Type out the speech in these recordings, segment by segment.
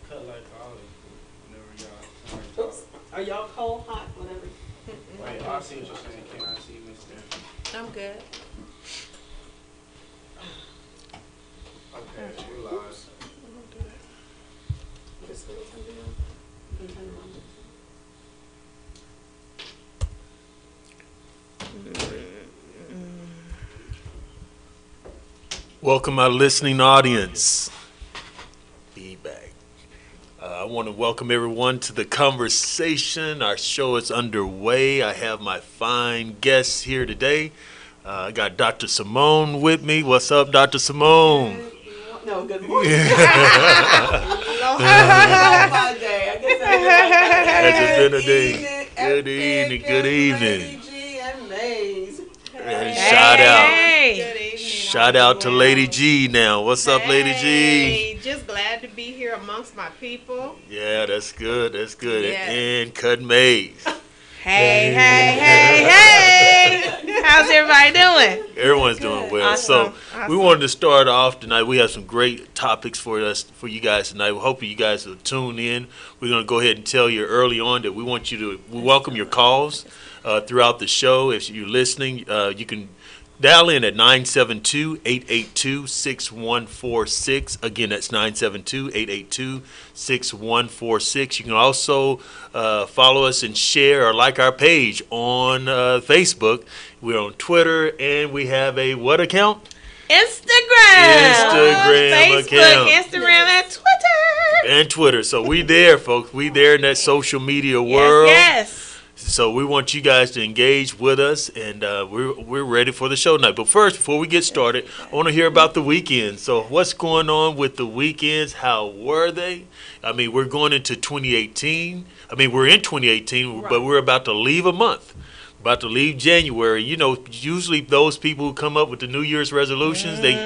cut like olive. Whenever y'all. Oops. Are y'all cold, hot, whatever? Wait, I see what you're saying. Can I see Mister? I'm good. Okay, we live. Just turn it down. You can turn it on. Welcome, my listening audience. Be back. I want to welcome everyone to the conversation. Our show is underway. I have my fine guests here today. I got Dr. Simone with me. What's up, Dr. Simone? No, good morning. Has it been a day? Good evening. Good evening. Lady G and Maze. Shout out. Good evening. Shout out to Lady G now. What's up, Lady G? Hey, just glad to be here amongst my people. Yeah, that's good. That's good. Yes. And Cut Maze. Hey. How's everybody doing? Everyone's doing well. Awesome. So we wanted to start off tonight. We have some great topics for you guys tonight. We're hoping you guys will tune in. We're going to go ahead and tell you early on that we welcome your calls throughout the show. If you're listening, you can dial in at 972-882-6146. Again, that's 972-882-6146. You can also follow us and share or like our page on Facebook. We're on Twitter, and we have a what account? Instagram, Facebook account. Instagram, and Twitter. And Twitter. So we there, folks. We there in that social media world. Yes. So we want you guys to engage with us, and we're ready for the show tonight. But first, before we get started, I want to hear about the weekends. So what's going on with the weekends? How were they? I mean, we're going into 2018. I mean, we're in 2018, Right. but we're about to leave a month. About to leave January. You know, usually those people who come up with the New Year's resolutions, they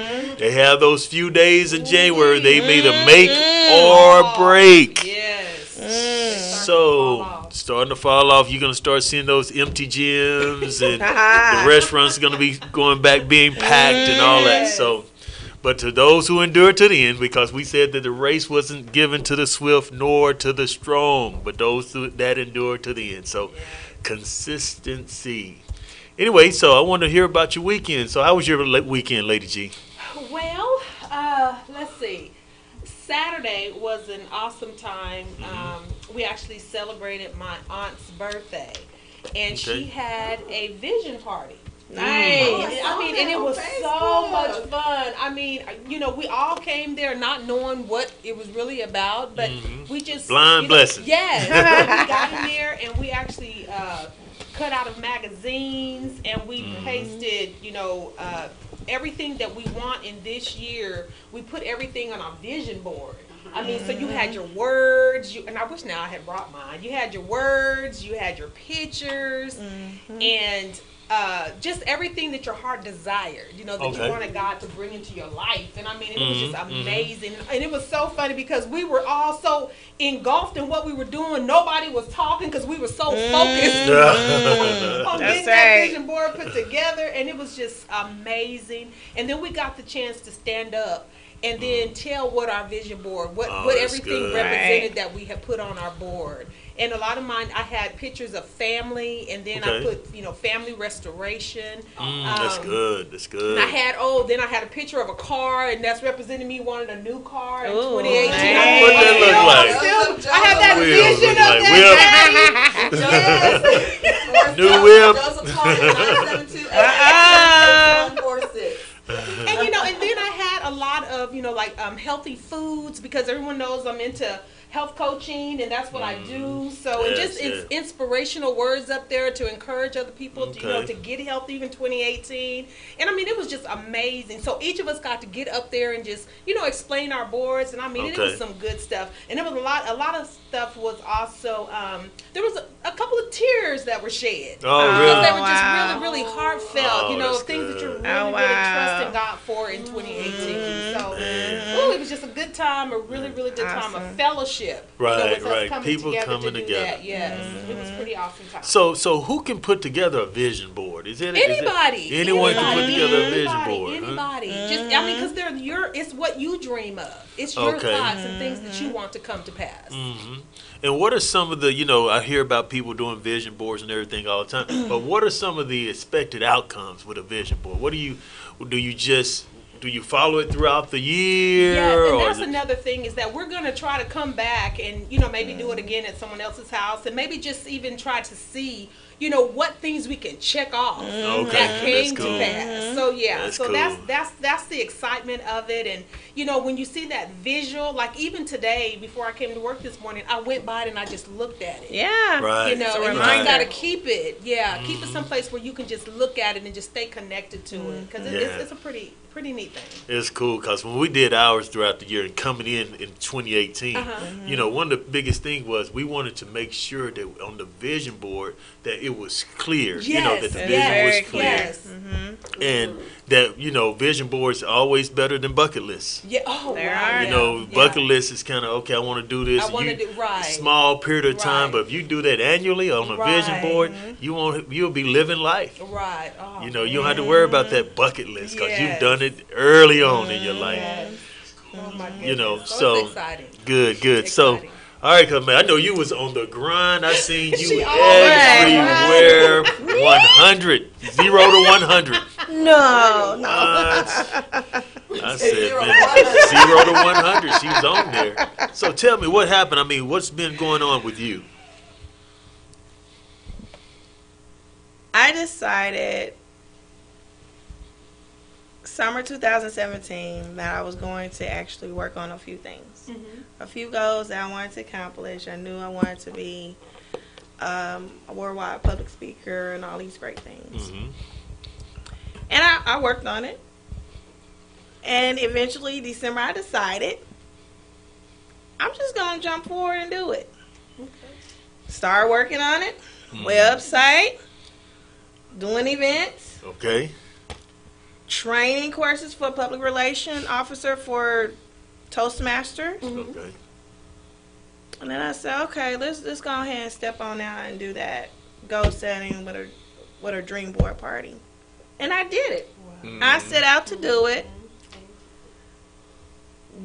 have those few days in January. They either make or break. Yes. So, starting to fall off. You're going to start seeing those empty gyms, and the restaurants are going to be going back being packed and all that. So, but to those who endure to the end, because we said that the race wasn't given to the swift nor to the strong, but those that endure to the end. So, consistency. Anyway, so I want to hear about your weekend. So, how was your weekend, Lady G? Well, let's see. Saturday was an awesome time. We actually celebrated my aunt's birthday, and she had a vision party. Nice. I mean, and it was so much fun. I mean, you know, we all came there not knowing what it was really about, but we just Blind blessing. Yes, we got in there and we actually cut out of magazines, and we pasted, everything that we want in this year. We put everything on our vision board. I mean, so you had your words, and I wish now I had brought mine. You had your words, you had your pictures, and just everything that your heart desired, that you wanted God to bring into your life. And I mean, it was just amazing. And it was so funny because we were all so engulfed in what we were doing. Nobody was talking because we were so focused on getting that vision board put together. And it was just amazing. And then we got the chance to stand up and then tell what our vision board, what everything represented that we had put on our board. And a lot of mine, I had pictures of family, and then I put, family restoration. That's good. That's good. And I had a picture of a car, and that's representing me wanting a new car in 2018. What that look like? I have that vision of that. New whip. And and then I had a lot of healthy foods, because everyone knows I'm into health coaching, and that's what I do. So it's inspirational words up there to encourage other people to get healthy in 2018. And I mean, it was just amazing. So each of us got to get up there and just explain our boards, and I mean, it was some good stuff. And it was a lot of stuff was also there was a couple of tears that were shed. Oh, really? They were just really, really heartfelt. Things that you're really, really trusting God for in 2018. So it was just a good time, a really, really good time, a fellowship. Right. People together coming to do together. that. Yes, it was pretty awesome time. So who can put together a vision board? board? Is it Anybody. anyone can put together a vision Anybody. board? Huh? Anybody. Just I mean, because it's what you dream of. It's your Okay. thoughts and things that you want to come to pass. Mm-hmm. And what are some of the, I hear about people doing vision boards and everything all the time, but what are some of the expected outcomes with a vision board? What do you follow it throughout the year? Yeah, and or that's another thing is that we're going to try to come back and, maybe do it again at someone else's house and maybe just even try to see, what things we can check off that came to pass. So That's cool. that's the excitement of it. And, when you see that visual, like even today before I came to work this morning, I went by it and I just looked at it. Yeah. Right. And you reminder. just got to keep it. Yeah, keep it someplace where you can just look at it and just stay connected to it because it's a pretty neat thing. It's cool because when we did ours throughout the year and coming in 2018, one of the biggest things was we wanted to make sure that on the vision board that it was clear, that the vision was clear. Yes. And that, vision boards are always better than bucket lists. Yeah. Oh, There right. are. Bucket list is kind of, okay, I want to do this. I want to do right. Small period of time, Right. but if you do that annually on a vision Right. board, you'll be living life. Right. Oh, You don't have to worry about that bucket list because you've Yes. done it early on in your life. yes. Oh my goodness. So it's exciting. Good. So, Exciting. all right, cause man, I know you was on the grind. I seen you She always everywhere. 100, 0 to 100. No. I said, man, 0 to 100. She was on there. So tell me what happened. I mean, what's been going on with you? I decided summer 2017 that I was going to actually work on a few things. A few goals that I wanted to accomplish. I knew I wanted to be a worldwide public speaker and all these great things. And I worked on it. And eventually, December, I decided I'm just going to jump forward and do it. Start working on it. Website. Doing events. Okay. Training courses for public relation officer for Toastmasters. Okay. And then I said, okay, let's go ahead and step on out and do that goal setting with a dream board party. And I did it. I set out to do it.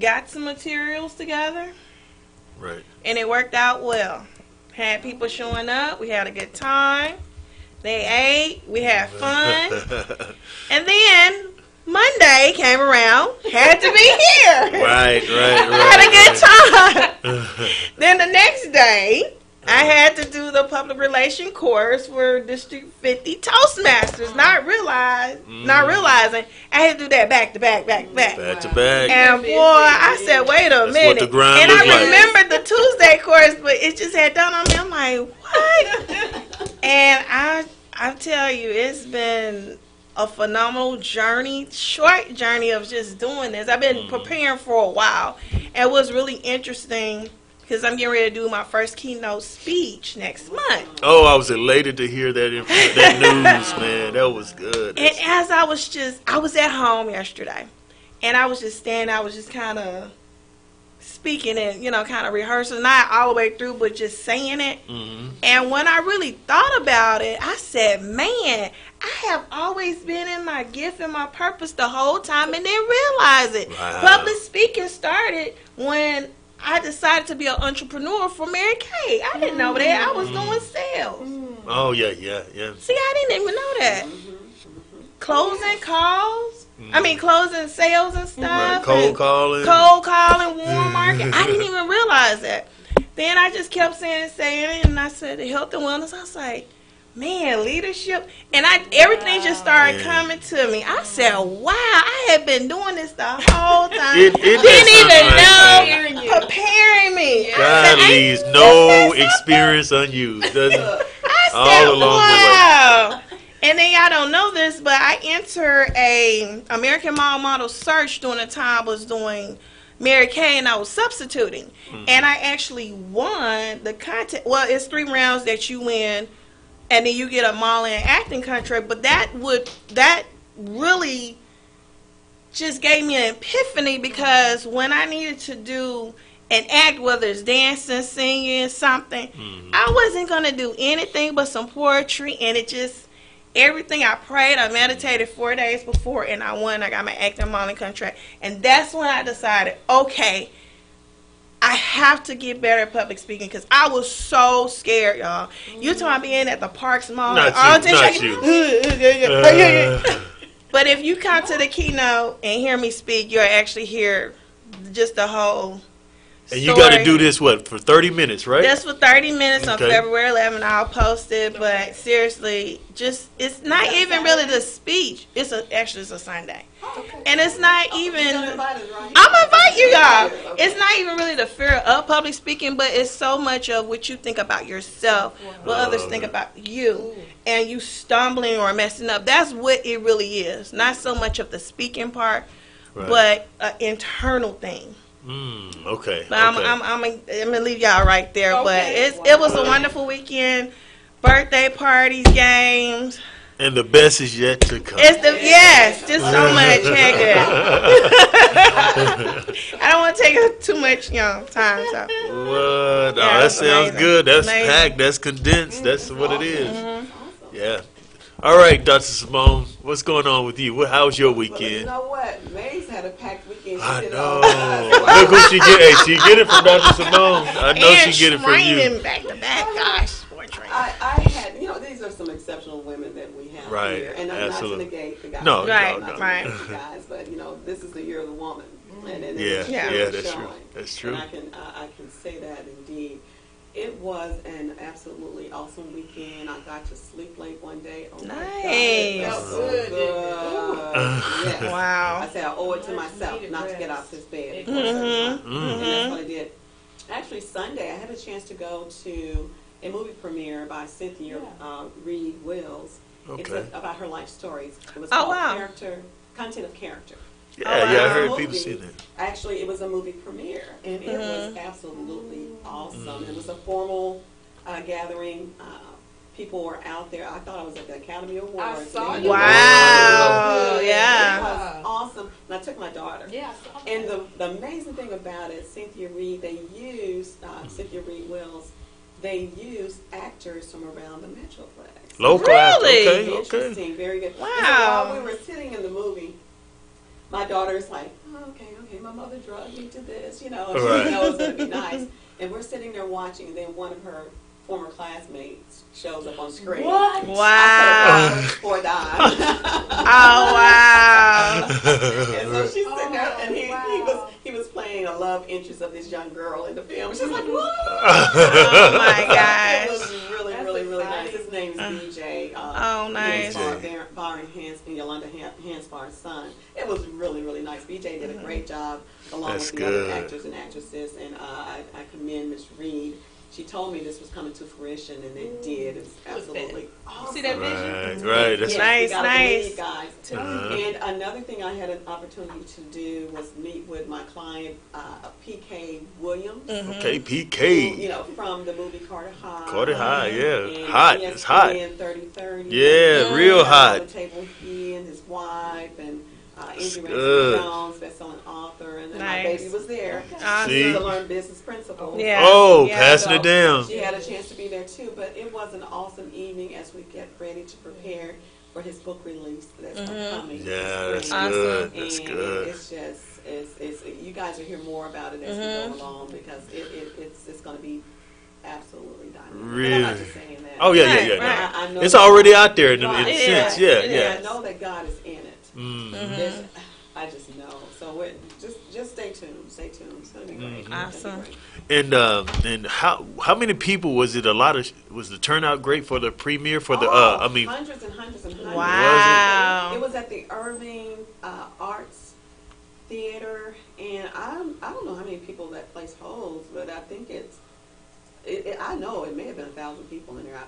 Got some materials together. Right. And it worked out well. Had people showing up. We had a good time. They ate. We had fun. And then Monday came around. Had to be here. Right. Had a good time. Then the next day, I had to do the public relation course for District 50 Toastmasters. Not realizing I had to do that back to back. Back to back. And boy, I said, wait a minute. What the grind and look I like. remembered the Tuesday course, but it just had dawned on me. I'm like, what? And I tell you, it's been a phenomenal journey, short journey of just doing this. I've been preparing for a while. And it was really interesting because I'm getting ready to do my first keynote speech next month. Oh, I was elated to hear that news, man. That was good. And as I was at home yesterday, and I was just standing, I was just kind of speaking and, kind of rehearsing, not all the way through, but just saying it. And when I really thought about it, I said, man, I have always been in my gift and my purpose the whole time and didn't realize it. Wow. Public speaking started when I decided to be an entrepreneur for Mary Kay. I didn't know that. I was doing sales. Oh, yeah. See, I didn't even know that. Closing calls. I mean, closing sales and stuff. Right. Cold calling, warm market. I didn't even realize that. Then I just kept saying it, and I said health and wellness. I was like, man, leadership. And everything just started coming to me. I said, wow, I had been doing this the whole time. It Didn't even know. Preparing me. God leaves no experience unused, doesn't it? I said, All along wow. And then y'all don't know this, but I entered a American Model search during the time I was doing Mary Kay, and I was substituting. And I actually won the contest. Well, it's 3 rounds that you win, and then you get a modeling and acting contract. But that really just gave me an epiphany, because when I needed to do an act, whether it's dancing, singing, something, I wasn't going to do anything but some poetry, and it everything. I prayed, I meditated 4 days before, and I won. I got my acting modeling contract. And that's when I decided, okay, I have to get better at public speaking because I was so scared, y'all. You talking about being at the Parks Mall. Not you. But if you come to the keynote and hear me speak, you'll actually hear just the whole And you got to do this, what, for 30 minutes, right? Just for 30 minutes on Okay. February 11th. I'll post it. But seriously, just it's not even really the speech. Actually it's a Sunday. And it's not even, I'm going to invite you y'all. It's not even really the fear of public speaking, but it's so much of what you think about yourself, what others think about you, and you stumbling or messing up. That's what it really is. Not so much of the speaking part, but an internal thing. Okay. But I'm gonna leave y'all right there. Okay. But it was a wonderful weekend. Birthday parties, games. And the best is yet to come. Just so much. I don't want to take up too much time. So. Well, that sounds amazing. Good. That's packed. That's condensed. That's what it is. Yeah. All right, Dr. Simone, what's going on with you? How's your weekend? Well, you know what? Maze had a packed weekend. I know. Look who she get. Hey, she get it from Dr. Simone. I know she get it from you. Back to back, gosh. I had, these are some exceptional women that we have here, and I'm not to negate the guys. No. Guys, but this is the year of the woman. And that's true. That's true. And I can say that indeed. It was an absolutely awesome weekend. I got to sleep late one day. Oh nice. My God, it felt so good. Yes. Wow. I said I owe it to myself not to get out this bed. And that's what I did. Actually, Sunday, I had a chance to go to a movie premiere by Cynthia Reed Wills. Okay. It's about her life stories. It was called Content of Character. Yeah, I heard people see that. Actually, it was a movie premiere, and it was absolutely awesome. It was a formal gathering. People were out there. I thought I was at the Academy Awards. I saw it. Wow. Yeah. It was awesome. And I took my daughter. Yeah, I saw that. And the amazing thing about it, Cynthia Reed, they used, Cynthia Reed Wills, they used actors from around the Metroplex. Local really? Okay. Interesting. Very good. Wow. And so while we were sitting in the movie, my daughter's like, okay, my mother drugged me to this, she knows it'll be nice. And we're sitting there watching, and then one of her former classmates shows up on screen. What? Wow. For a dime. Oh, wow. And so she's sitting there, and he was playing a love interest of this young girl in the film. She's like, whoa. Oh, my gosh. It was really, really, really nice. His name is BJ. Nice. Byron and Yolanda Hansfar's son. It was really, really nice. BJ did a great job along with the other actors and actresses, and I commend Miss Reed. She told me this was coming to fruition, and it did. It's absolutely awesome. See that vision? Right. That's nice. Believe, guys. And another thing I had an opportunity to do was meet with my client, P.K. Williams. Okay, P.K. Who, from the movie Carter High. Carter High, yeah. And Hot. It's hot. 3030. Yeah, real hot. On the table, he and his wife, and Andrew Jones, best-selling author, and then my baby was there. Awesome. To learn business principles. Yeah. Passing it down. She had a chance to be there too, but it was an awesome evening as we get ready to prepare for his book release that's upcoming. Yeah, that's awesome. Good. And that's good. It's just, you guys will hear more about it as we go along because it's going to be absolutely dynamic. Really? And I'm not just saying that. Oh, yeah. Right. I know it's already out there in a sense. Yeah. I know that God is in it. I just know. So just stay tuned. Stay tuned. It's gonna be great. Awesome. And how many people was it? Was the turnout great for the premiere for the? Hundreds and hundreds and hundreds. Wow. It was at the Irving Arts Theater, and I don't know how many people that place holds, but I think I know it may have been 1,000 people in there.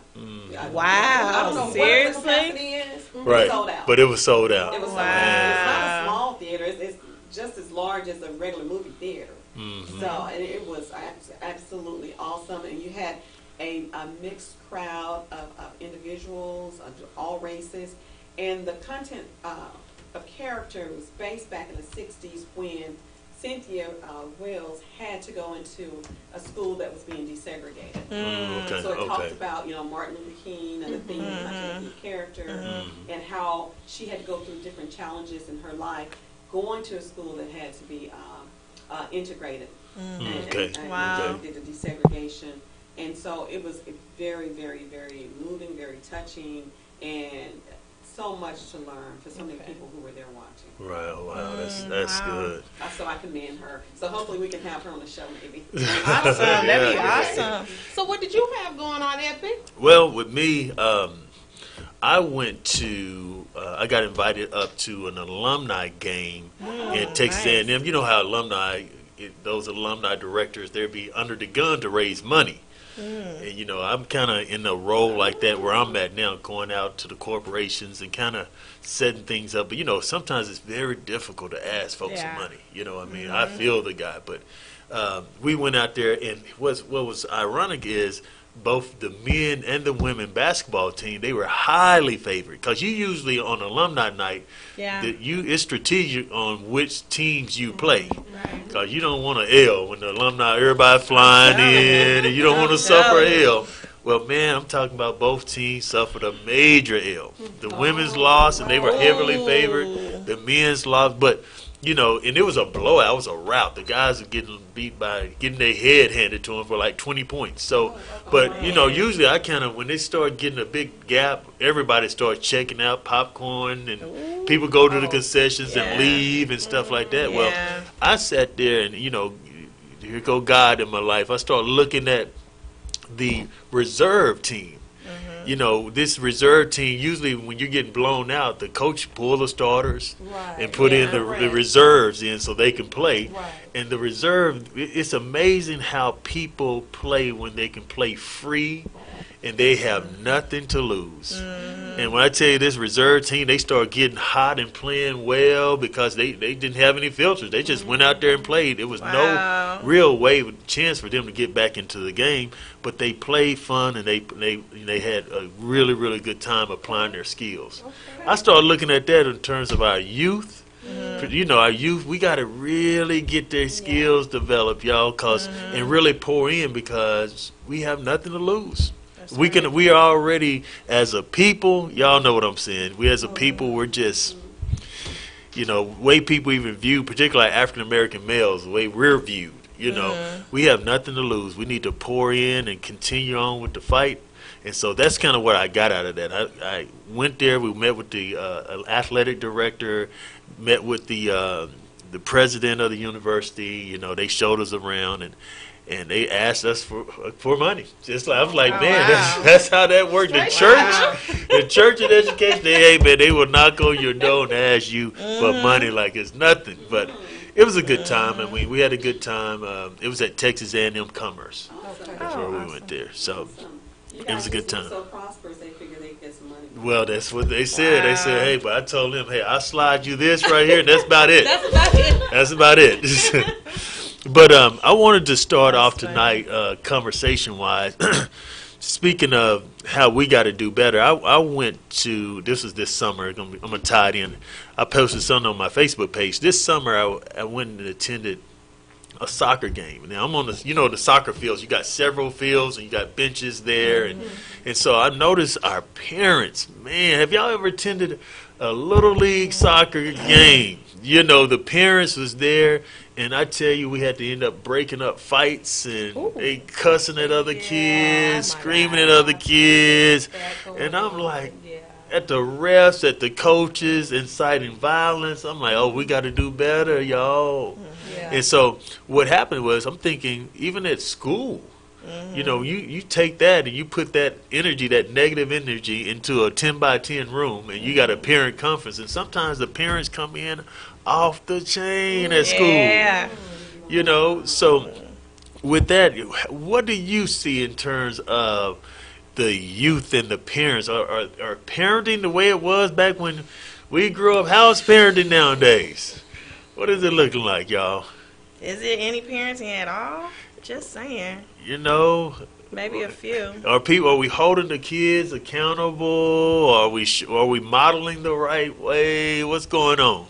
Wow. I don't know seriously? what the capacity is. Right. It was sold out. But it was sold out. It was sold out. It's not a small theater. It's just as large as a regular movie theater. So, and it was absolutely awesome. And you had a mixed crowd of individuals of all races. And the content of character was based back in the 60s when Cynthia Wells had to go into a school that was being desegregated. Okay, So it talks okay. about, Martin Luther King and the theme of the character and how she had to go through different challenges in her life going to a school that had to be integrated. Okay. Wow. Did the desegregation. And so it was very, very, very moving, very touching, and so much to learn for so many people who were there watching. Right. Wow. That's Wow. good. So I commend her. So hopefully we can have her on the show maybe. Awesome. That'd be Yeah. awesome. So what did you have going on, Epic? Well, with me, I went to. I got invited up to an alumni game in Texas nice. A&M. You know how alumni, those alumni directors, they'd be under the gun to raise money. And I'm kind of in a role like that where I'm at now, going out to the corporations and kind of setting things up. But sometimes it's very difficult to ask folks for money. I mean, I feel the guy, but we went out there, and what was ironic is both the men and the women basketball team, they were highly favored, because you usually on alumni night, it's strategic on which teams you play, because you don't want to L when the alumni, everybody flying in, and you don't want to suffer a L. Well, man, I'm talking about both teams suffered a major L. The women's lost, and they were heavily favored. The men's lost, but and it was a blowout. It was a rout. The guys are getting beat by getting their head handed to them for like 20 points. So, but usually I kind of, when they start getting a big gap, everybody starts checking out popcorn, and people go to the concessions and leave and stuff like that. Well, I sat there, and here go God in my life. I started looking at the reserve team. This reserve team, usually when you're getting blown out, the coach pull the starters and put in the reserves in so they can play. And the reserve, it's amazing how people play when they can play free and they have nothing to lose. And when I tell you this reserve team, they start getting hot and playing well because they didn't have any filters. They just went out there and played. There was no real chance for them to get back into the game, but they played fun, and they had a really, really good time applying their skills. I started looking at that in terms of our youth. Our youth, we got to really get their skills developed, y'all, and really pour in, because we have nothing to lose. We are already, as a people, y'all know what I'm saying. We as a people, we're just, way people even view, particularly African American males, the way we're viewed. We have nothing to lose. We need to pour in and continue on with the fight. And so that's kind of what I got out of that. I went there. We met with the athletic director, met with the president of the university. They showed us around, and they asked us for money. Just like I was like, that's how that worked. The church and education, they will knock on your door and ask you for money like it's nothing. But it was a good time, and we had a good time. It was at Texas A&M Commerce. That's where we went there. So it was a good time. So prosperous, they figure they get some money. Well, that's what they said. They said, hey, but I told them, hey, I'll slide you this right here, and that's about it. That's about it. But I wanted to start off tonight, conversation-wise, speaking of how we got to do better. I went to, this summer, I'm going to tie it in. I posted something on my Facebook page. This summer, I went and attended a soccer game. Now, I'm on the soccer fields. You got several fields, and you got benches there. And so I noticed our parents, man, have y'all ever attended a Little League soccer game? The parents was there, and I tell you, we had to end up breaking up fights, and they cussing at other kids, screaming at other kids. And I'm like, at the refs, at the coaches, inciting violence. I'm like, oh, we got to do better, y'all. And so what happened was, I'm thinking, even at school, you take that and you put that energy, that negative energy, into a 10 by 10 room, and you got a parent conference, and sometimes the parents come in off the chain at school. So with that, what do you see in terms of the youth and the parents? Are parenting the way it was back when we grew up? How's parenting nowadays? What is it looking like, y'all? Is there any parenting at all? Just saying. Maybe a few. Are we holding the kids accountable? Are we modeling the right way? What's going on?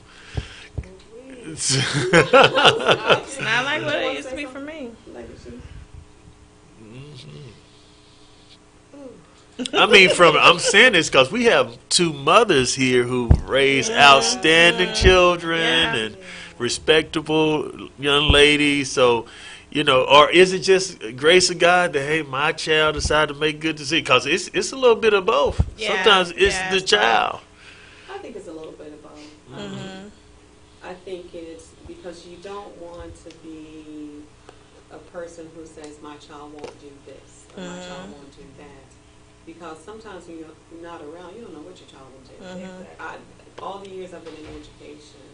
It's not like what it used to be for me. I mean, I'm saying this because we have two mothers here who raise outstanding children and respectable young ladies. So, or is it just grace of God that, hey, my child decided to make good decisions? Because it's a little bit of both. Yeah. Sometimes it's the child. I think it's a little bit of both. I think it's because you don't want to be a person who says, my child won't do this, or my child won't do that. Because sometimes when you're not around, you don't know what your child will do. All the years I've been in education,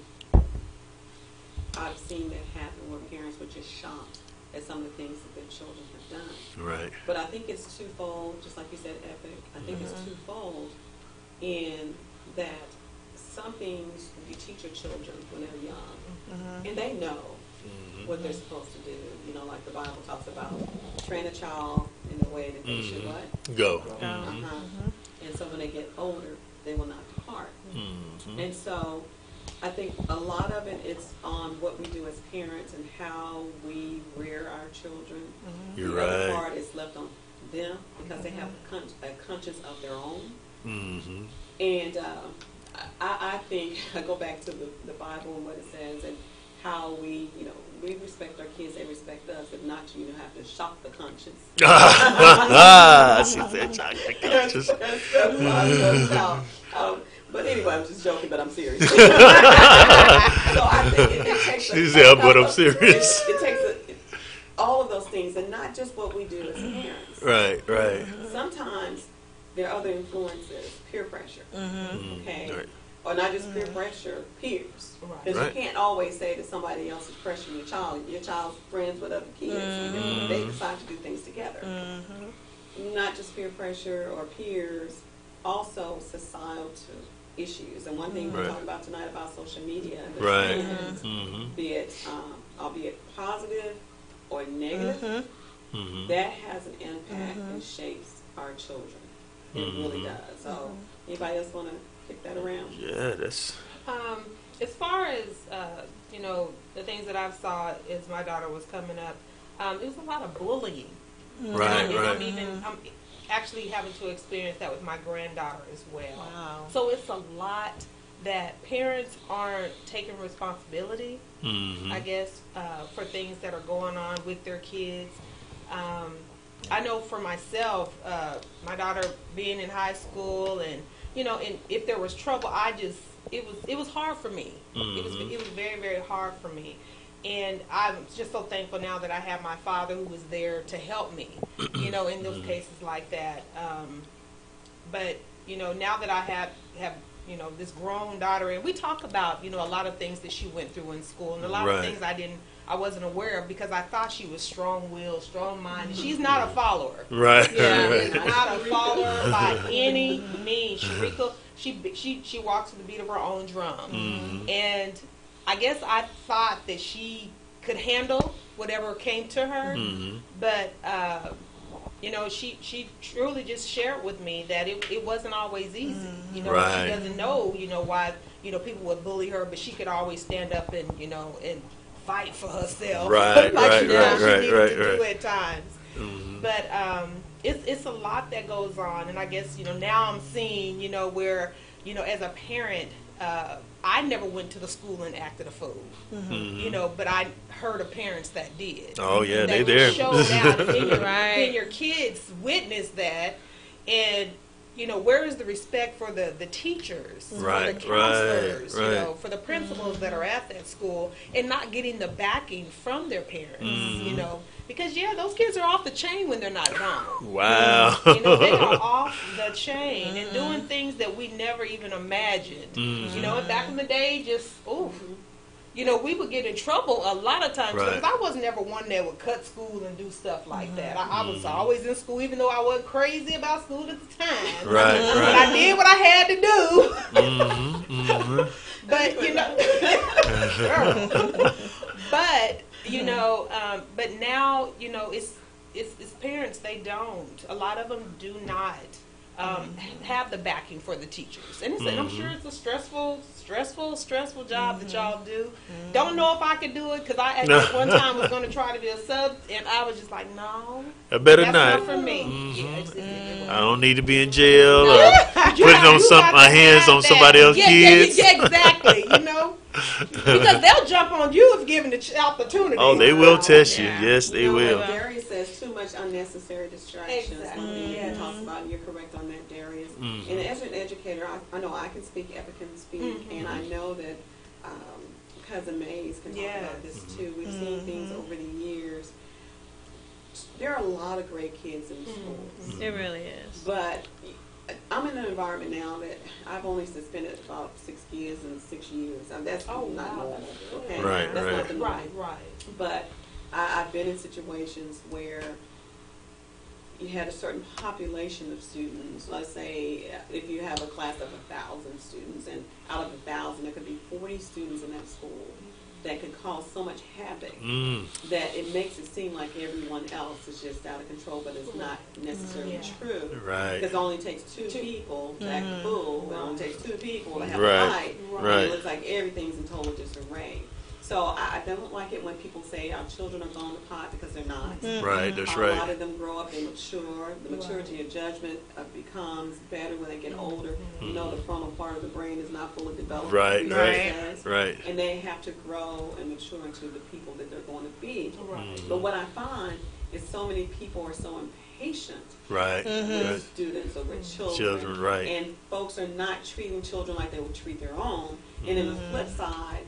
I've seen that happen where parents were just shocked at some of the things that their children have done. Right. But I think it's twofold, just like you said, Epic. I think it's twofold in that some things you teach your children when they're young, and they know what they're supposed to do. Like the Bible talks about, train a child in the way that they should what? Go. And so when they get older, they will not depart. And so I think a lot of it's on what we do as parents and how we rear our children. You're the right. other part is left on them because they have a conscience of their own. And I think I go back to the Bible and what it says and how we respect our kids, they respect us. If not, have to shock the conscience. She said shock the conscience. But anyway, I'm just joking, but I'm serious. So I think it takes She said, but I'm serious. It takes all of those things, and not just what we do as parents. Right. Sometimes there are other influences, peer pressure. Okay. Right. Or not just peer pressure, peers. Because you can't always say that somebody else is pressuring your child. Your child's friends with other kids. They decide to do things together. Not just peer pressure or peers, also societal issues. And one thing we're talking about tonight about social media, be it albeit positive or negative, that has an impact and shapes our children. It really does. So anybody else want to kick that around? Yeah, that's. As far as the things that I've saw as my daughter was coming up, it was a lot of bullying. Right. I'm actually having to experience that with my granddaughter as well. Wow. So it's a lot that parents aren't taking responsibility, I guess, for things that are going on with their kids. I know for myself, my daughter being in high school and and if there was trouble, it was hard for me. It was very, very hard for me. And I'm just so thankful now that I have my father who was there to help me, in those cases like that. But, now that I have this grown daughter, and we talk about, a lot of things that she went through in school and a lot of things I wasn't aware of because I thought she was strong-willed, strong-minded. She's not a follower. Right. Not a follower by any means. Sharika, she walks to the beat of her own drum. And I guess I thought that she could handle whatever came to her. But, she truly just shared with me that it wasn't always easy. She doesn't know, why, people would bully her, but she could always stand up and, and fight for herself, like she needed to do at times. But it's a lot that goes on, and I guess now I'm seeing where as a parent, I never went to the school and acted a fool, but I heard of parents that did. Oh yeah, they there. Showed out, and your kids witnessed that, and where is the respect for the teachers, for the counselors, for the principals that are at that school, and not getting the backing from their parents, because those kids are off the chain when they're not gone. Wow. They are off the chain and doing things that we never even imagined. And back in the day, we would get in trouble a lot of times because I was never one that would cut school and do stuff like that. I was always in school, even though I wasn't crazy about school at the time. But I did what I had to do. But but now it's parents. They don't. A lot of them do not have the backing for the teachers. And I'm sure it's a stressful job that y'all do. Don't know if I could do it, because I at one time was going to try to be a sub, and I was just like, no, I better that's not. not for me. Yeah, I don't need to be in jail or putting on my hands on somebody else's kids. Yeah, exactly. You know, because they'll jump on you if given the opportunity. Oh, they will test you. Yes, they will. Like Darius says, too much unnecessary distractions. Exactly. He talks about, and you're correct on that, Darius. And as an educator, I know I can speak, Epic can speak, and I know that Cousin Mays can talk about this too. We've seen things over the years. There are a lot of great kids in the schools. It really is. But I'm in an environment now that I've only suspended about 6 kids in 6 years. That's not normal. Okay? Right, That's right. not the norm. Right. But I've been in situations where you had a certain population of students. Let's say if you have a class of 1,000 students, and out of 1,000 there could be 40 students in that school that could cause so much havoc that it makes it seem like everyone else is just out of control, but it's not necessarily true. Right. Because it only takes 2 people to act a fool. It only takes 2 people to have Right. a fight. Right. And it looks like everything's in total disarray. So I don't like it when people say our children are going to pot, because they're not. Right, that's A lot right. of them grow up, they mature. The maturity of judgment becomes better when they get older. You know, the frontal part of the brain is not fully developed. Right, right. Right. And they have to grow and mature into the people that they're going to be. Right. But what I find is so many people are so impatient Right. with students or with children. Right. And folks are not treating children like they would treat their own. And then the flip side,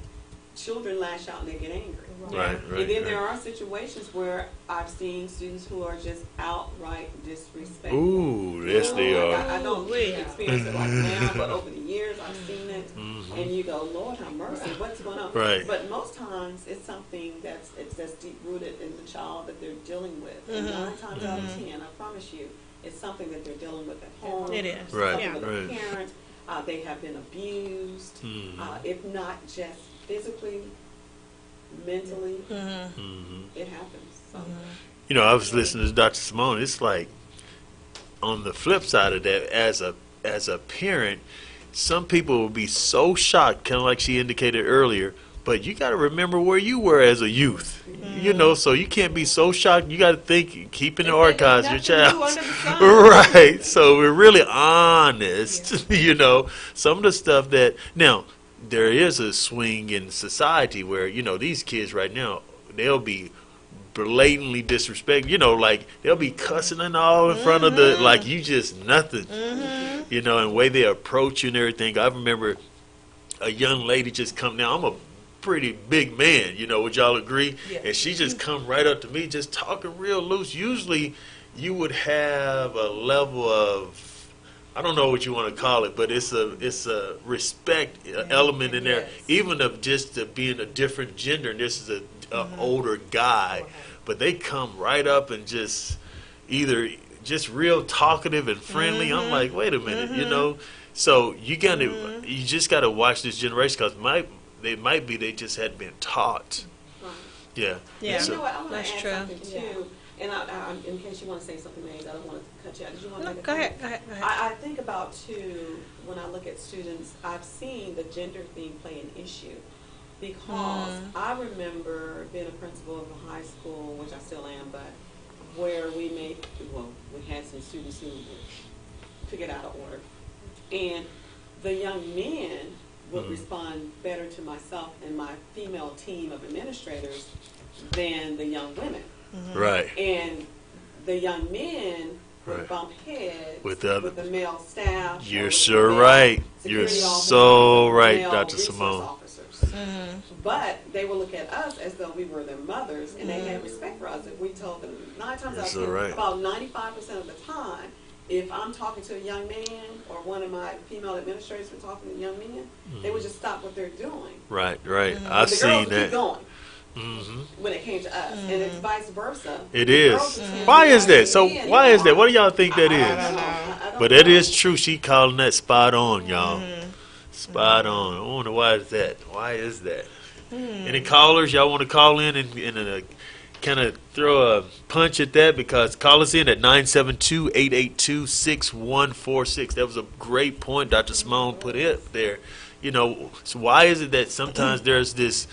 children lash out and they get angry. Right. And then there are situations where I've seen students who are just outright disrespectful. Ooh, yes, they are. I don't experience it like now, but over the years I've seen it, and you go, Lord have mercy, what's going on? Right. But most times it's something that's deep rooted in the child that they're dealing with. And 9 times out of 10, I promise you, it's something that they're dealing with at home. It is. Right. Something with a Right. parent. They have been abused, if not just physically, mentally. It happens. So. You know, I was listening to Dr. Simone. It's like, on the flip side of that, as a parent, some people will be so shocked, kind of like she indicated earlier. But you got to remember where you were as a youth. You know, so you can't be so shocked. You got to think, keeping the archives of your child. Right. So we're really honest. You know, some of the stuff that now. There is a swing in society where, you know, these kids right now, they'll be blatantly disrespectful. You know, like they'll be cussing and all in front of the, like you just nothing. You know, and the way they approach you and everything. I remember a young lady just come down. I'm a pretty big man, you know, would y'all agree? Yeah. And she just come right up to me just talking real loose. Usually you would have a level of, I don't know what you want to call it, but it's a respect element in there, even of just being a different gender. And this is a older guy, but they come right up and just either just real talkative and friendly. I'm like, wait a minute, you know. So you just gotta watch this generation, because they just hadn't been taught. Yeah. Yeah. You know what? I want to That's add true. something too. And in case you want to say something, Maze, I don't want to cut you out. Did you want to No, make a go comment? ahead. I think about too, when I look at students, I've seen the gender thing play an issue, because I remember being a principal of a high school, which I still am, but where we had some students who took it out of order, and the young men would respond better to myself and my female team of administrators than the young women. Right. And the young men would bump heads with the male staff. You're sure right. You're so right, Dr. Simone. Officers. But they would look at us as though we were their mothers, and they had respect for us. If we told them 9 times out of 10, about 95% of the time, if I'm talking to a young man or one of my female administrators were talking to young men, they would just stop what they're doing. Right. I've seen that. Keep going. When it came to us, and it's vice versa. It is. Why is that? So why is that? What do y'all think that is? But that is true. She calling that spot on, y'all. Spot on. I wonder why is that? Why is that? Any callers y'all want to call in and kind of throw a punch at that because call us in at 972-882-6146. That was a great point Dr. Simone put it there. You know, so why is it that sometimes there's this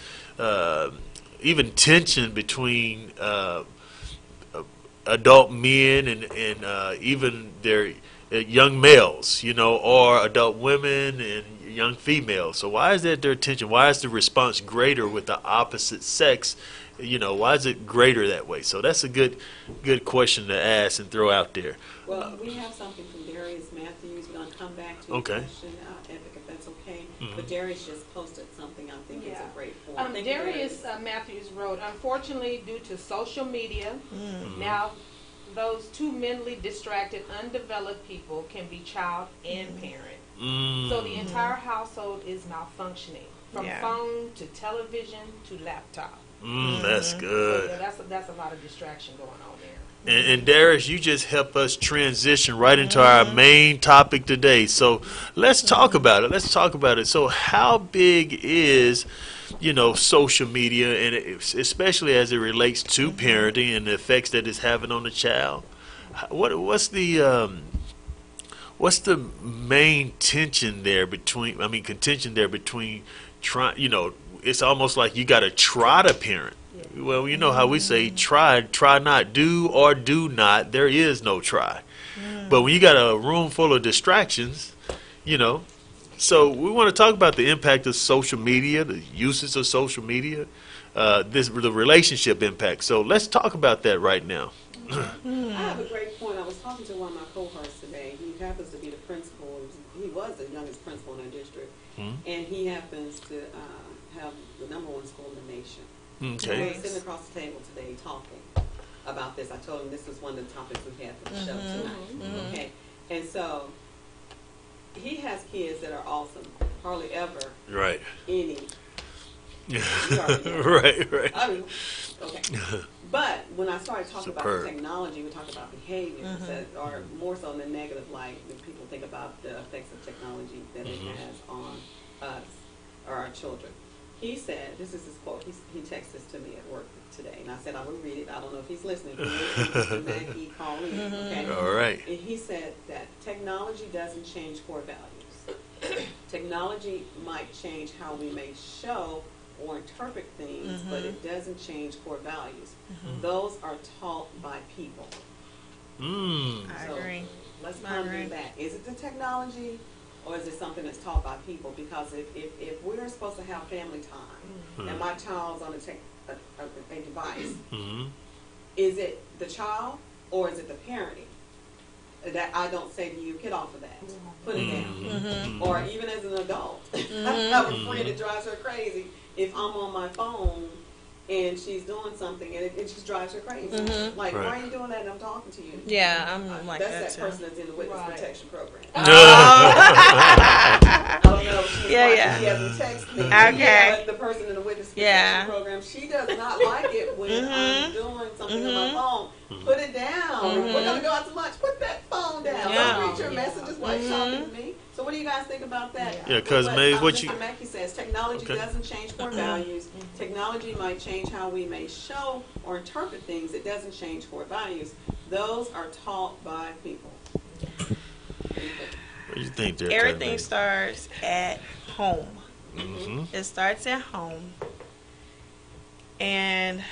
even tension between adult men and even their young males, you know, or adult women and young females? So why is that their tension? Why is the response greater with the opposite sex? You know, why is it greater that way? So that's a good question to ask and throw out there. Well, we have something from Darius Matthews. We're going to come back to your question, Epic, if that's okay. But Darius just posted something I think is a great point. Darius Matthews wrote, unfortunately, due to social media, now those two mentally distracted, undeveloped people can be child and parent. So the entire household is malfunctioning, from phone to television to laptop. That's good. So, yeah, that's a lot of distraction going on there. And Darius, you just help us transition right into our main topic today. So let's talk about it. So how big is, you know, social media, and especially as it relates to parenting and the effects that it's having on the child? What's the main contention there between trying, you know, it's almost like you got to try to parent. Well, you know how we say try not, do or do not. There is no try. But when you got a room full of distractions, you know, so we want to talk about the impact of social media, the uses of social media, the relationship impact. So let's talk about that right now. I have a great point. I was talking to one of my cohorts today. He happens to be the principal. He was the youngest principal in our district. And he happens to have the #1 school in the nation. Okay. We were sitting across the table today talking about this. I told him this was one of the topics we had for the show tonight. Okay. And so he has kids that are awesome. Hardly ever any. Right. I mean, okay. But when I started talking about the technology, we talked about behaviors that are more so in the negative light when people think about the effects of technology that it has on us or our children. He said, this is his quote, he texted this to me at work today, and I said I would read it. I don't know if he's listening. Mr. Mackey called in, okay? All right. And he said that technology doesn't change core values. Technology might change how we may show or interpret things, but it doesn't change core values. Those are taught by people. I agree. Let's ponder that. Is it the technology, or is it something that's taught by people? Because if we're supposed to have family time, and my child's on a device, is it the child or is it the parenting? That I don't say to you, get off of that. Put it down. Or even as an adult, I have a friend that drives her crazy if I'm on my phone and she's doing something and it just drives her crazy. Like, why are you doing that and I'm talking to you? Yeah, I'm like that's that that person that's in the witness protection program. I don't know if she's she hasn't texted me. But the person in the witness protection program, she does not like it when I'm doing something on my phone. Put it down. We're going to go out to lunch. Put that phone down. Don't read your messages while you're talking to me. So what do you guys think about that? Yeah, because Mr. Mackey says technology doesn't change core values. Technology might change how we may show or interpret things. It doesn't change core values. Those are taught by people. What do you think there? Everything starts at home. It starts at home. And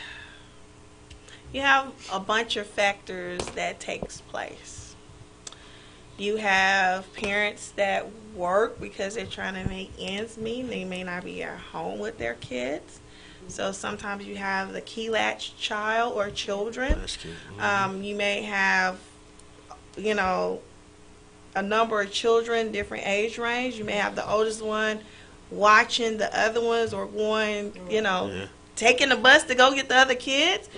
you have a bunch of factors that takes place. You have parents that work because they're trying to make ends meet. They may not be at home with their kids. So sometimes you have the key latch child or children. That's cute. You may have, you know, a number of children, different age range. You may have the oldest one watching the other ones or going, you know, taking the bus to go get the other kids.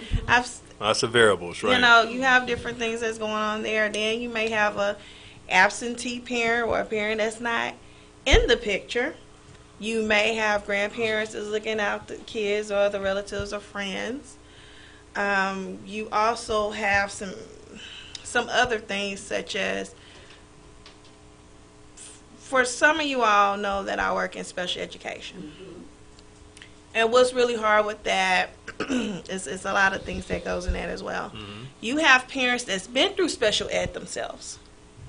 Lots of variables, right? You know, you have different things that's going on there. Then you may have a absentee parent or a parent that's not in the picture. You may have grandparents that's looking out the kids or the relatives or friends. You also have some other things such as, for some of you all know that I work in special education. And what's really hard with that is it's a lot of things that goes in that as well. Mm-hmm. You have parents that's been through special ed themselves.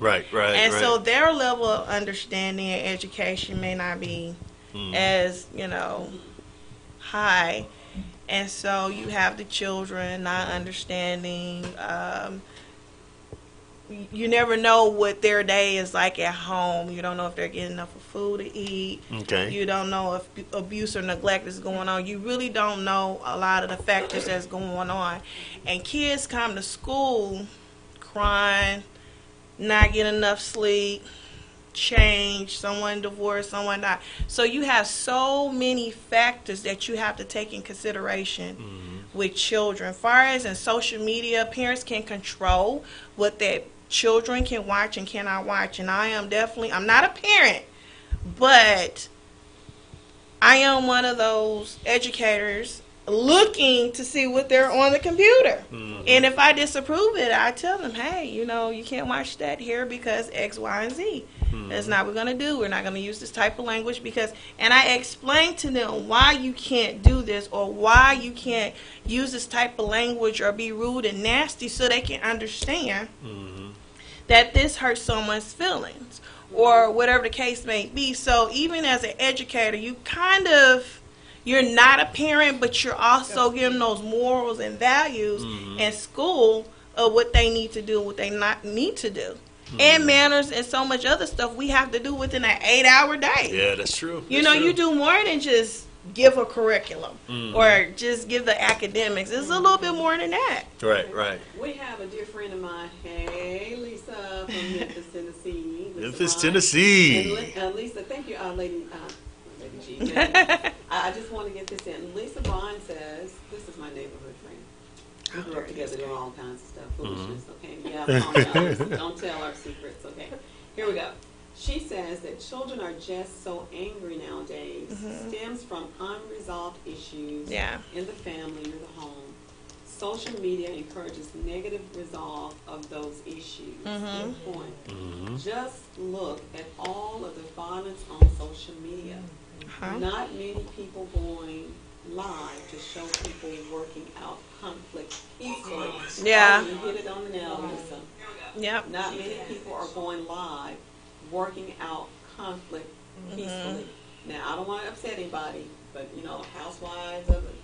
Right. And so their level of understanding and education may not be as, high. And so you have the children not understanding. You never know what their day is like at home. You don't know if they're getting enough food to eat. Okay. You don't know if abuse or neglect is going on. You really don't know a lot of the factors that's going on. And kids come to school crying, not getting enough sleep, change, someone divorced, someone died. So you have so many factors that you have to take in consideration with children. As far as in social media, parents can control what their children can watch and cannot watch. And I'm not a parent, but I am one of those educators looking to see what they're on the computer. And if I disapprove it, I tell them, hey, you can't watch that here because X, Y, and Z. That's not what we're going to do. We're not going to use this type of language and I explain to them why you can't do this or why you can't use this type of language or be rude and nasty so they can understand that this hurts someone's feelings or whatever the case may be. So even as an educator, you're not a parent, but you're also giving those morals and values in school of what they need to do, what they not need to do. And manners and so much other stuff we have to do within an 8-hour day. Yeah, that's true. You do more than just give a curriculum or just give the academics. It's a little bit more than that. Right. We have a dear friend of mine, hey, Lisa, from Memphis, Tennessee. Memphis, Tennessee. And Lisa, thank you, Lady G. I just want to get this in. Lisa Vaughn says, this is my neighborhood friend. We grew up together doing all kinds of stuff, foolishness, okay? Yeah, don't tell our secrets, okay? Here we go. She says that children are just so angry nowadays. Stems from unresolved issues in the family or the home. Social media encourages negative resolve of those issues. Good point. Just look at all of the violence on social media. Not many people going live to show people working out conflict peacefully. Yeah. You hit it on the nail, Lisa. Yep. Not many people are going live working out conflict peacefully. Now, I don't want to upset anybody, but housewives of it.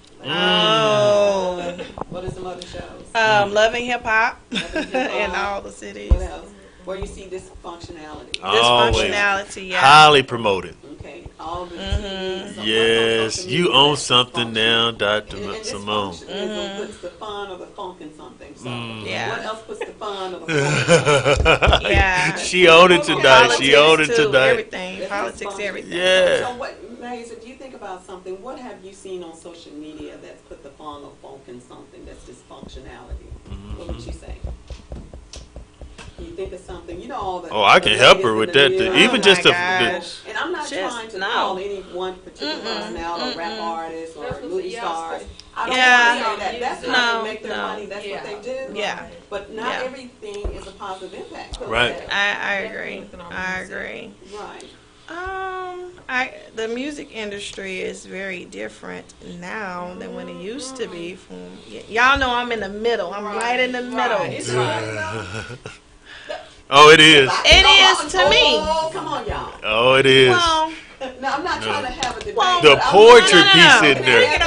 What are some other shows? Loving Hip Hop in all the cities. What else? Where you see dysfunctionality. Dysfunctionality, yeah. Highly promoted. Okay, all the TVs. Yes, you own something now, Dr. Simone. Dysfunctionalism puts the fun or the funk in something. So what else puts the fun or the funk? Yeah. She owned it tonight. She owned it Politics, tonight. Everything. Politics, everything. Yeah. So what, Maze, if you think about something, what have you seen on social media that's put the fun or funk in something that's dysfunctionality? What would you say? You think of something, all the. Oh, I can help her with that. Even just the. And I'm not trying to call any one particular personality or rap artist or movie stars. I don't want to say that. That's how they make their money. That's what they do. Yeah. But not everything is a positive impact. Right. I agree. Right. The music industry is very different now than when it used to be. Y'all know I'm in the middle. I'm right in the middle. Oh, it is. It is to me. Oh, come on, y'all. Oh, it is. Well, no, I'm not trying to have a debate. The poetry piece in there.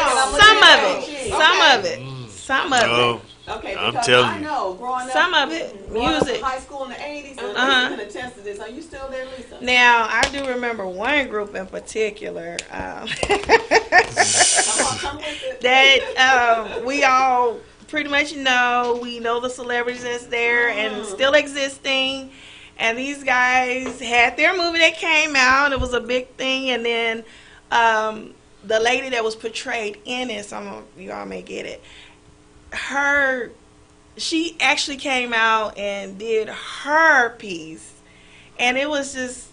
Some of it. Okay, I'm because telling I you. know growing up, some of it, music. High school in the 80s, and Lisa can attest to this. Are you still there, Lisa? Now, I do remember one group in particular Come with it. that we all pretty much know. We know the celebrities that's there and still existing. And these guys had their movie that came out. It was a big thing. And then the lady that was portrayed in it, some of you all may get it, she actually came out and did her piece. And it was just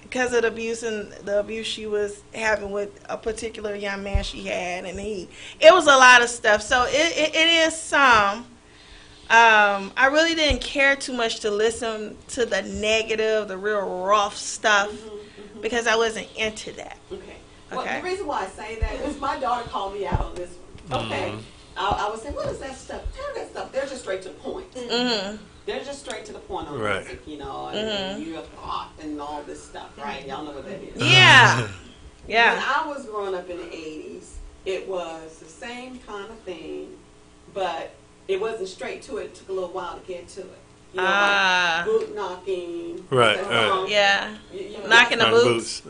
because of the abuse she was having with a particular young man she had. And it was a lot of stuff. So it is some. I really didn't care too much to listen to the negative, the real rough stuff, because I wasn't into that. Okay. Well, Okay. the reason why I say that is my daughter called me out on this one. Okay. I would say, what is that stuff? Tell that stuff. They're just straight to the point. They're just straight to the point on music, you know, and you have thought and all this stuff, right? Y'all know what that is. Yeah. Yeah. When I was growing up in the 80s, it was the same kind of thing, but it wasn't straight to it. It took a little while to get to it. You know, like boot knocking. Right, that right. song. Yeah. You know, Knocking the that's- boots.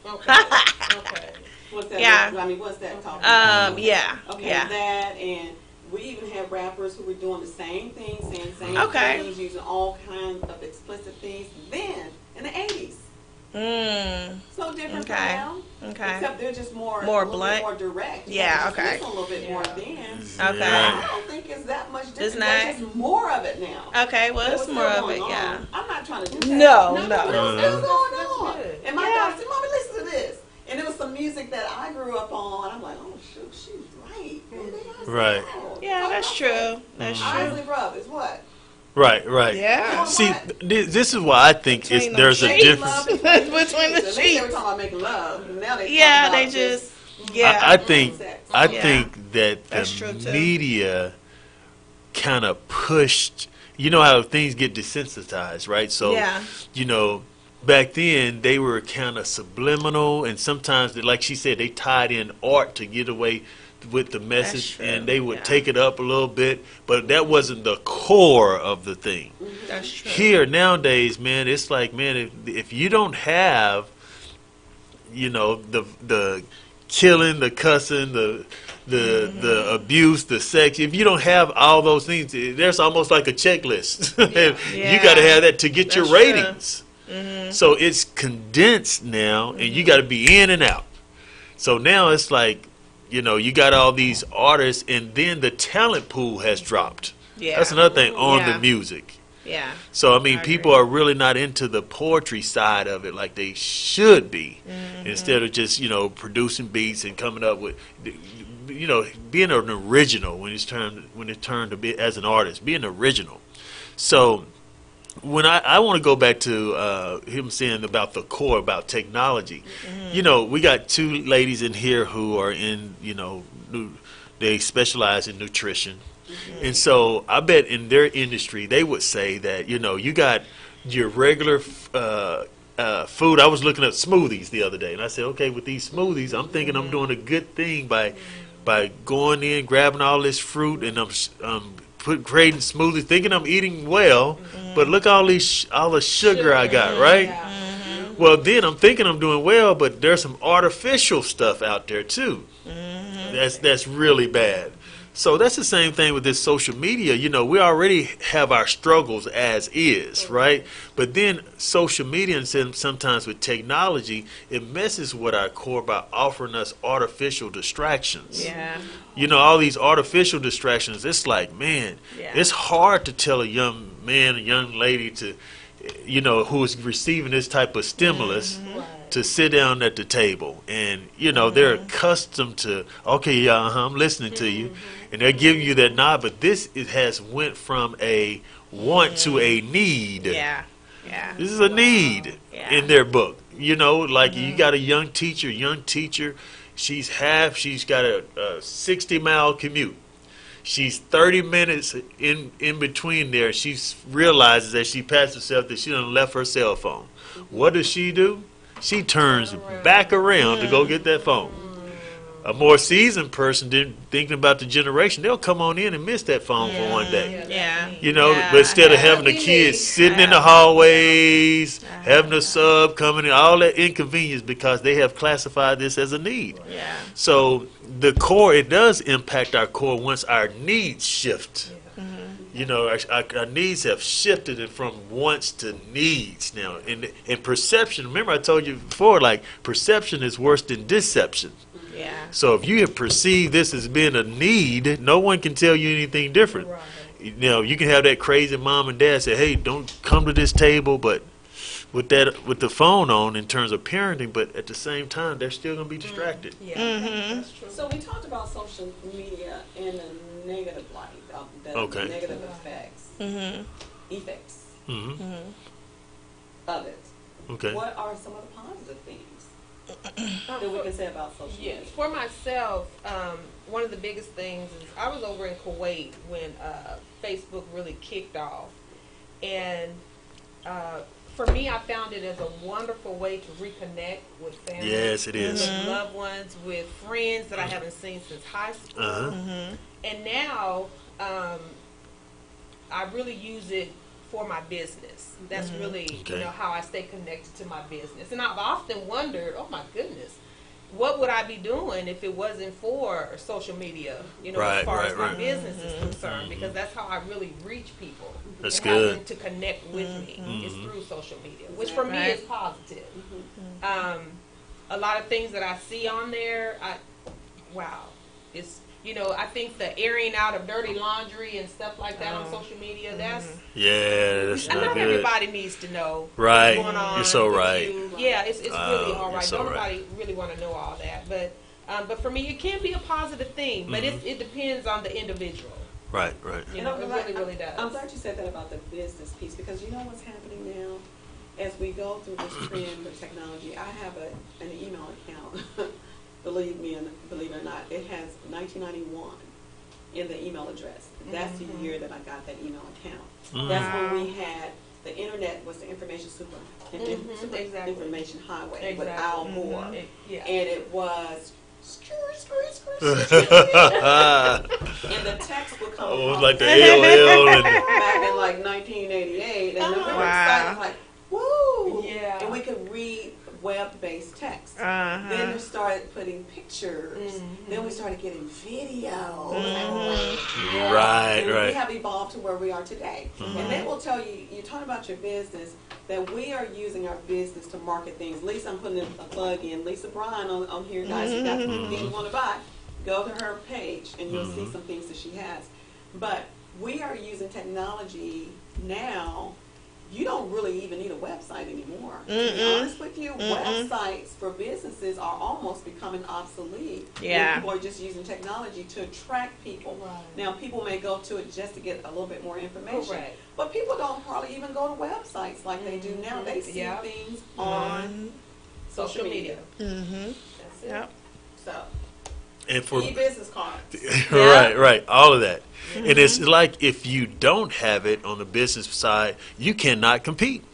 Okay. What's that? Yeah. I mean, what's that talking about? Yeah. Okay, Yeah. that, and we even have rappers who were doing the same thing, saying the same Okay. things, using all kinds of explicit things. Then, in the 80s, it's no different from Okay. now. Okay. Except they're just more More a little blunt? bit more direct. You Yeah, have to okay. listen a little bit more then. Okay. I don't think it's that much different. It's not? There's just more of it now. Okay. Well, it's What's more still of it. going Yeah. on. I'm not trying to do that. No, no. But it's still going That's on. good. And my Yeah. daughter said, "Mommy, listen to this." And it was some music that I grew up on. I'm like, "Oh shoot, she's right." Right. Yeah, that's true. That's true. Isley Brothers, what? Right, right. Yeah. See, this is why I think Between them there's a sheets. difference. Between the Between They were sheets. talking about making love. Now they Yeah, talk they about just. Yeah. I think Yeah. that That's true, the too. media kind of pushed. You know how things get desensitized, right? So, Yeah. you know, back then they were kind of subliminal, and sometimes, like she said, they tied in art to get away with the message, true, and they would yeah. take it up a little bit, but that wasn't the core of the thing. That's true. Here nowadays, man, it's like, man, if you don't have, you know, the killing, the cussing, the abuse, the sex, if you don't have all those things, there's almost like a checklist. You got to have that to get your That's true. ratings. So it's condensed now, and you got to be in and out. So now it's like, you know, you got all these artists, and then the talent pool has dropped. Yeah. That's another thing on Yeah. the music. Yeah. So I mean, I people agree. are really not into the poetry side of it like they should be. Instead of just, you know, producing beats and coming up with, you know, being an original when it's turned to be as an artist, being original. So when I want to go back to him saying about the core, about technology, you know, we got two ladies in here who are in, you know, they specialize in nutrition. And so I bet in their industry, they would say that, you know, you got your regular food. I was looking at smoothies the other day, and I said, okay, with these smoothies, I'm thinking I'm doing a good thing by going in, grabbing all this fruit, and I'm creating smoothies, thinking I'm eating well, but look all the sugar I got, right? Well, then I'm thinking I'm doing well, but there's some artificial stuff out there too. That's really bad. So that's the same thing with this social media. You know, we already have our struggles as is, right? But then social media and sometimes with technology, it messes with our core by offering us artificial distractions. Yeah. You know, all these artificial distractions, it's like, man, Yeah. it's hard to tell a young man, a young lady to, you know, who is receiving this type of stimulus to sit down at the table. And, you know, they're accustomed to, okay, yeah, I'm listening to you. And they're giving you that nod. But it has went from a want to a need. Yeah. Yeah. This is a need in their book. You know, like you got a young teacher, she's got a 60-mile commute. She's 30 minutes in between there. She realizes that she passed herself that she done left her cell phone. What does she do? She turns back around to go get that phone. A more seasoned person, thinking about the generation, they'll come on in and miss that phone for one day. Yeah. You know, Yeah. but instead of having the kids sitting in the hallways, having a sub coming in, all that inconvenience because they have classified this as a need. Yeah. So the core, it does impact our core once our needs shift. You know, our needs have shifted it from wants to needs now. And perception, remember I told you before, like perception is worse than deception. Yeah. So if you have perceived this as being a need, no one can tell you anything different. Right. You know, you can have that crazy mom and dad say, hey, don't come to this table, but with the phone on in terms of parenting, but at the same time, they're still going to be distracted. Yeah. That's true. So we talked about social media in a negative light, the Okay. negative effects Mm-hmm. of it. Okay. What are some of the positive things that we can say about social media? Yes, for myself, one of the biggest things is I was over in Kuwait when Facebook really kicked off, and for me, I found it as a wonderful way to reconnect with family. Yes, it is. With loved ones, with friends that I haven't seen since high school. And now I really use it for my business. That's really how I stay connected to my business. And I've often wondered, oh my goodness, what would I be doing if it wasn't for social media, as far as my business is concerned, because that's how I really reach people. That's and good. have them to connect with me is through social media, which for me is positive. A lot of things that I see on there, it's, I think the airing out of dirty laundry and stuff like that on social media, that's not good. Everybody needs to know right. what's going on. You're so right. Yeah, it's really all right. So Nobody really want to know all that, but for me, it can be a positive thing. But it depends on the individual. Right. It really does. I'm glad you said that about the business piece, because you know what's happening now? As we go through this trend of technology, I have an email account. Believe it or not, it has 1991 in the email address. That's the year that I got that email account. That's when we had the internet was the information information highway with Al Gore, and it was. And the text would come. It was like the AOL back in like 1988, and the website was like, woo! Yeah. And we could read web-based text. Then we started putting pictures. Then we started getting videos. Right. We have evolved to where we are today. And they will tell you, you're talking about your business, that we are using our business to market things. Lisa, I'm putting a plug in. Lisa Bryan on here, guys. You got some things you want to buy. Go to her page, and you'll see some things that she has. But we are using technology now. You don't really even need a website anymore. To be honest with you, websites for businesses are almost becoming obsolete. Yeah. People are just using technology to attract people. Right. Now, people may go to it just to get a little bit more information. Correct. But people don't probably even go to websites like they do now. They see things on social media. That's it. Yep. So, And for e-business cards. right, all of that. And it's like if you don't have it on the business side, you cannot compete.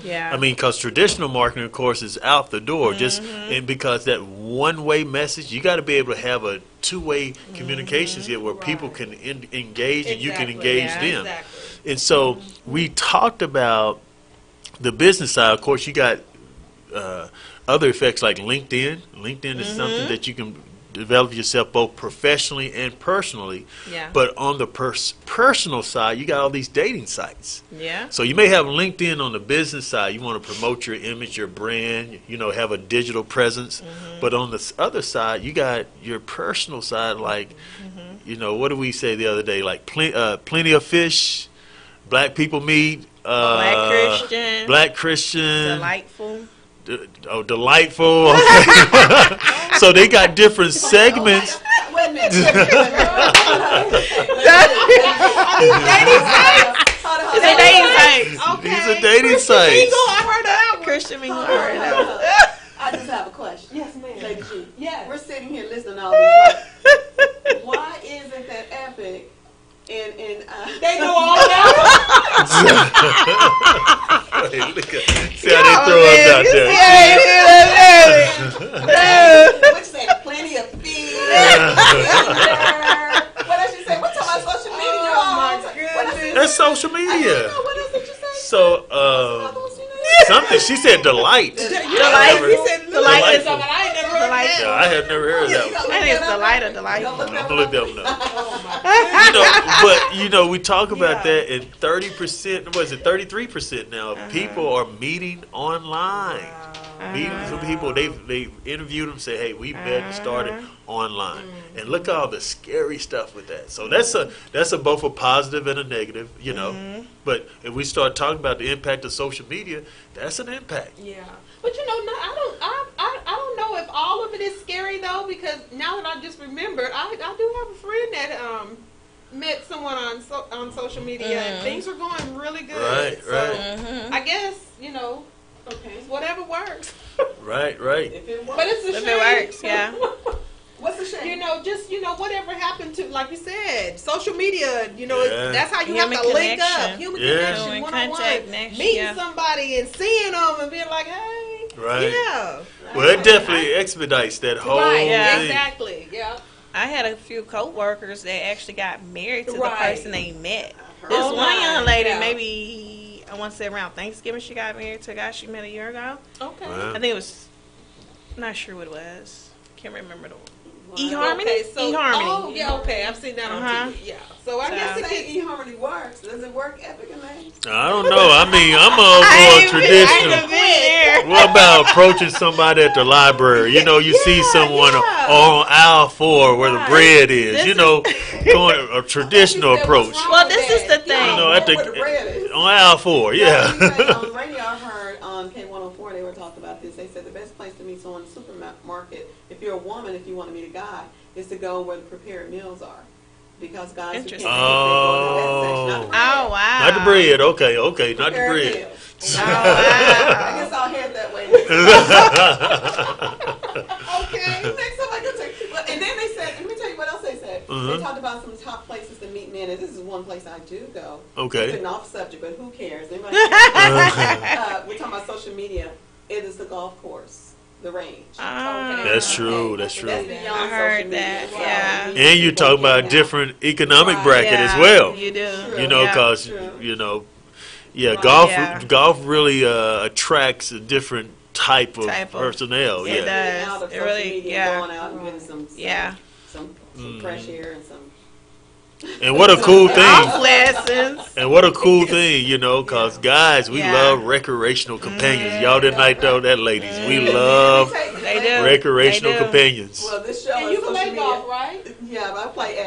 Yeah. I mean, because traditional marketing, of course, is out the door. And because that one-way message, you got to be able to have a two-way communications here where people can engage and you can engage them. Exactly. And so we talked about the business side. Of course, you got other effects like LinkedIn. LinkedIn is something that you can develop yourself both professionally and personally. Yeah. But on the personal side, you got all these dating sites. Yeah. So you may have LinkedIn on the business side. You want to promote your image, your brand, have a digital presence. But on the other side, you got your personal side, like, what did we say the other day? Like plenty of fish, black people meet, Black Christian, delightful. Delightful. Okay. So they got different segments. Wait a minute. These are dating sites. I heard that. Christian Mingle, I heard that. I just have a question. Yes, ma'am. Lady G. Yes. We're sitting here listening to all this. Why isn't that Epic and They know all that. See how they throw us out there. Which said plenty of fees. What else you say? We're talking about social media. Oh my goodness. That's social media. What else did you say? So, something. She said delight. Delight. He said Delight. something I ain't never heard that. Yeah, I had never heard of that one. I think it's delight or delightful. I'm gonna look that one up. Oh my But we talk about that, and 30%, was it 33% now? Of people are meeting online. Meeting some people, they interviewed them, say, hey, we met and started online, and look at all the scary stuff with that. So that's a both a positive and a negative, But if we start talking about the impact of social media, that's an impact. Yeah, but I don't know if all of it is scary though, because now that I just remembered, I do have a friend that met someone on social media and things were going really good. Right. I guess okay, whatever works. Right. If it works. But it's a If shame. it works, yeah. What's the shame? Whatever happened to, like you said, social media. Yeah. That's how you Human have to link up. connection. Human Yeah. connection, Human one-on-one. contact, connection, Meeting yeah. somebody and seeing them and being like, hey, Right. yeah, Well, it definitely expedites that whole right, Yeah. thing. exactly, yeah. I had a few co-workers that actually got married to Right. the person they met. I've This heard one that. young lady, yeah. maybe I want to say around Thanksgiving, she got married to a guy she met a year ago. Okay. Wow. I think it was, not sure what it was. Can't remember the Wow. eHarmony. Okay, so, eHarmony. Oh, yeah, okay. I've seen that on TV. Yeah. So I So- guess If it say eHarmony works, does it work Epic and Maze? I don't know. I mean, I'm all I for ain't traditional. been there. What about approaching somebody at the library? You see someone yeah. on aisle 4 where the Right. bread is. This Going a traditional Like you said, what's approach. wrong Well, with this is that? the thing. You know, at Where the bread is. on aisle 4, yeah. On the radio, I heard on K104 they were talking about this. They said the best place to meet someone in the supermarket, if you're a woman, if you want to meet a guy, is to go where the prepared meals are, because guys who can't Interesting. they go to that section. Oh, wow. Not the bread. Okay, not the Prepared bread. meals. Oh, I wow. guess I'll head that way. Okay. Next time I go to, well, and then they said, let me tell you what else they said. Uh-huh. They talked about some top places to meet men, and this is one place I do go. Okay. Getting off subject, but who cares? Anybody we're talking about social media. It is the golf course, the range. Ah. That's true. That's true. That's beyond I heard social media that, as well. yeah. We need And you people talk about getting out. different economic Right. bracket Yeah, as well. You do. True. You know, Yeah. because True. Right. golf Yeah. golf really attracts a different type of Type of- personnel. It Yeah. does. Out of It social really- media, yeah. going out and getting some Yeah. some Mm. fresh air and some. And what a cool Golf thing. lessons. And what a cool thing, because guys, we Yeah. love recreational companions. Y'all didn't like that, ladies. We love They do. recreational They do. companions. Well, this show And is you social play media. golf, right? Yeah, but I play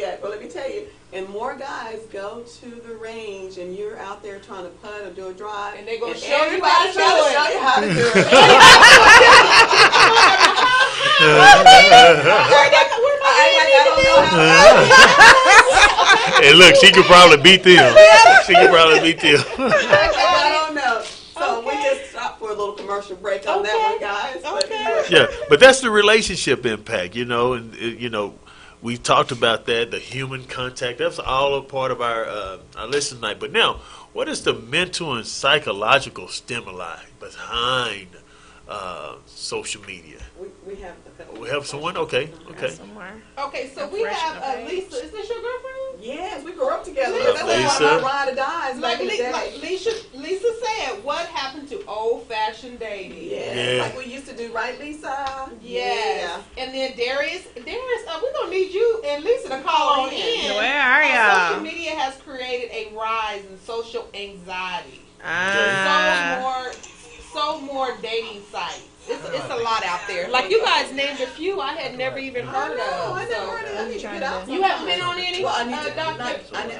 at. But let me tell you, and more guys go to the range, and you're out there trying to putt or do a drive, And they gonna show you everybody's how to do gotta it. show you how to do it. I don't know how to Hey, look, she could probably beat them. She could probably beat them. I don't know. So we Okay. just stopped for a little commercial break on that one, guys. But Okay. anyway. Yeah, but that's the relationship impact, and we talked about that, the human contact. That's all a part of our lesson tonight. But now, what is the mental and psychological stimuli behind social media? We have a couple. We have someone? Okay. Somewhere. Okay, so we Fresh have on the page. Lisa. Is this your girlfriend? Yes, we grew up together. Lisa. That's one of Lisa. my ride or dies back Like, in the day. Lisa said, what happened to old-fashioned dating? Yeah, Yeah. like we used to do, right, Lisa? Yes. And then Darius, we're gonna need you and Lisa to call in. Where are How social y'all? media has created a rise in social anxiety. Ah. So more dating sites. It's a lot out there. Like you guys named a few I had never even heard of. I never heard of it. I need to trying get out. to- You haven't been on any? Well, I need to Dr.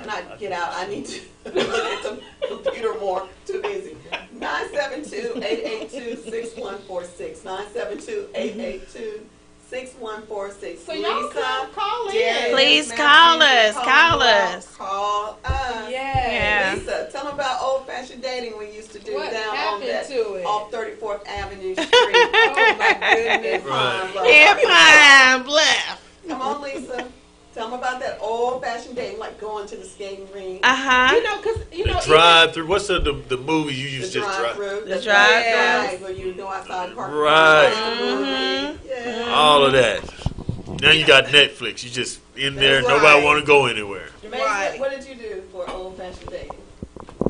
not get out. I need to look at the computer more. Too busy. 972-882-6146. 972-882-6146. So y'all Lisa, call in. Darius, Please Matthew, call us. Call out. us. Call us. Yeah. Lisa, tell them about old-fashioned dating we used to do What down on happened that to it? off 34th Avenue Street. Oh my goodness. In Pine Bluff. Come on, Lisa. Tell them about that old-fashioned dating, like going to the skating rink. Uh-huh. The drive through. What's the movie you The used to just drive? drive-through. The drive-through. Right, where you go outside and park. Right. Mhm. Yeah. All of that. Now you got Netflix. You just in there. That's Nobody right. want to go anywhere. Mason, Right. what did you do for old-fashioned dating?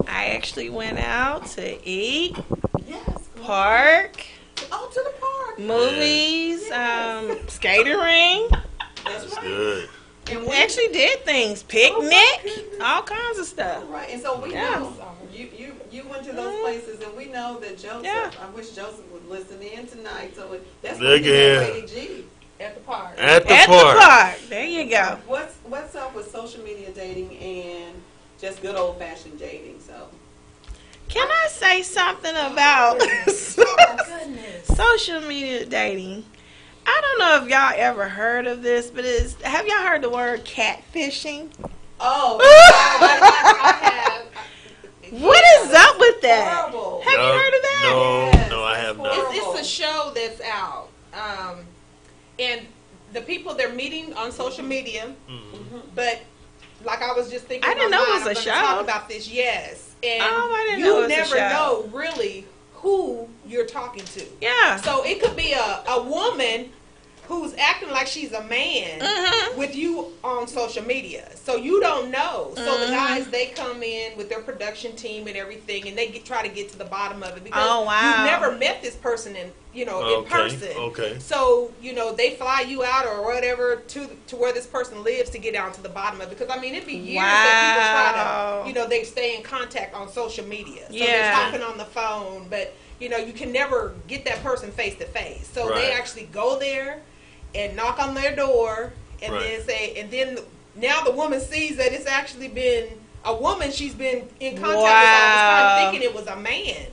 I actually went out to eat, Yes. park, Oh, to the park. movies, skating ring. That's That's right. good. And We actually did things, picnic, all kinds of stuff. Right, and so we Yeah. know you went to those places, and we know that Joseph. Yeah. I wish Joseph would listen in tonight. So that's Look what he here. met Lady G. At the park. At the At park. the park. There you go. What's up with social media dating and just good old fashioned dating? So Can I say something about Goodness. social media dating? I don't know if y'all ever heard of this, but have y'all heard the word catfishing? oh, I have. What is up with that? horrible. Have you heard of that? No, Yes, no, I have that's not. It's a the people they're meeting on social media, but like I was just thinking, I didn't know it was a show. Talk about this, yes, and I didn't know it was a never show. know really who you're talking to. Yeah. So it could be a woman who's acting like she's a man with you on social media. So you don't know. So the guys, they come in with their production team and everything, and they try to get to the bottom of it because you've never met this person in person. Okay. So, they fly you out or whatever to where this person lives to get down to the bottom of it. Because, I mean, it'd be years that people try to, they stay in contact on social media. So they're talking on the phone, but, you can never get that person face to face. So they actually go there and knock on their door and then say, and then now the woman sees that it's actually been a woman she's been in contact with all this time, thinking it was a man.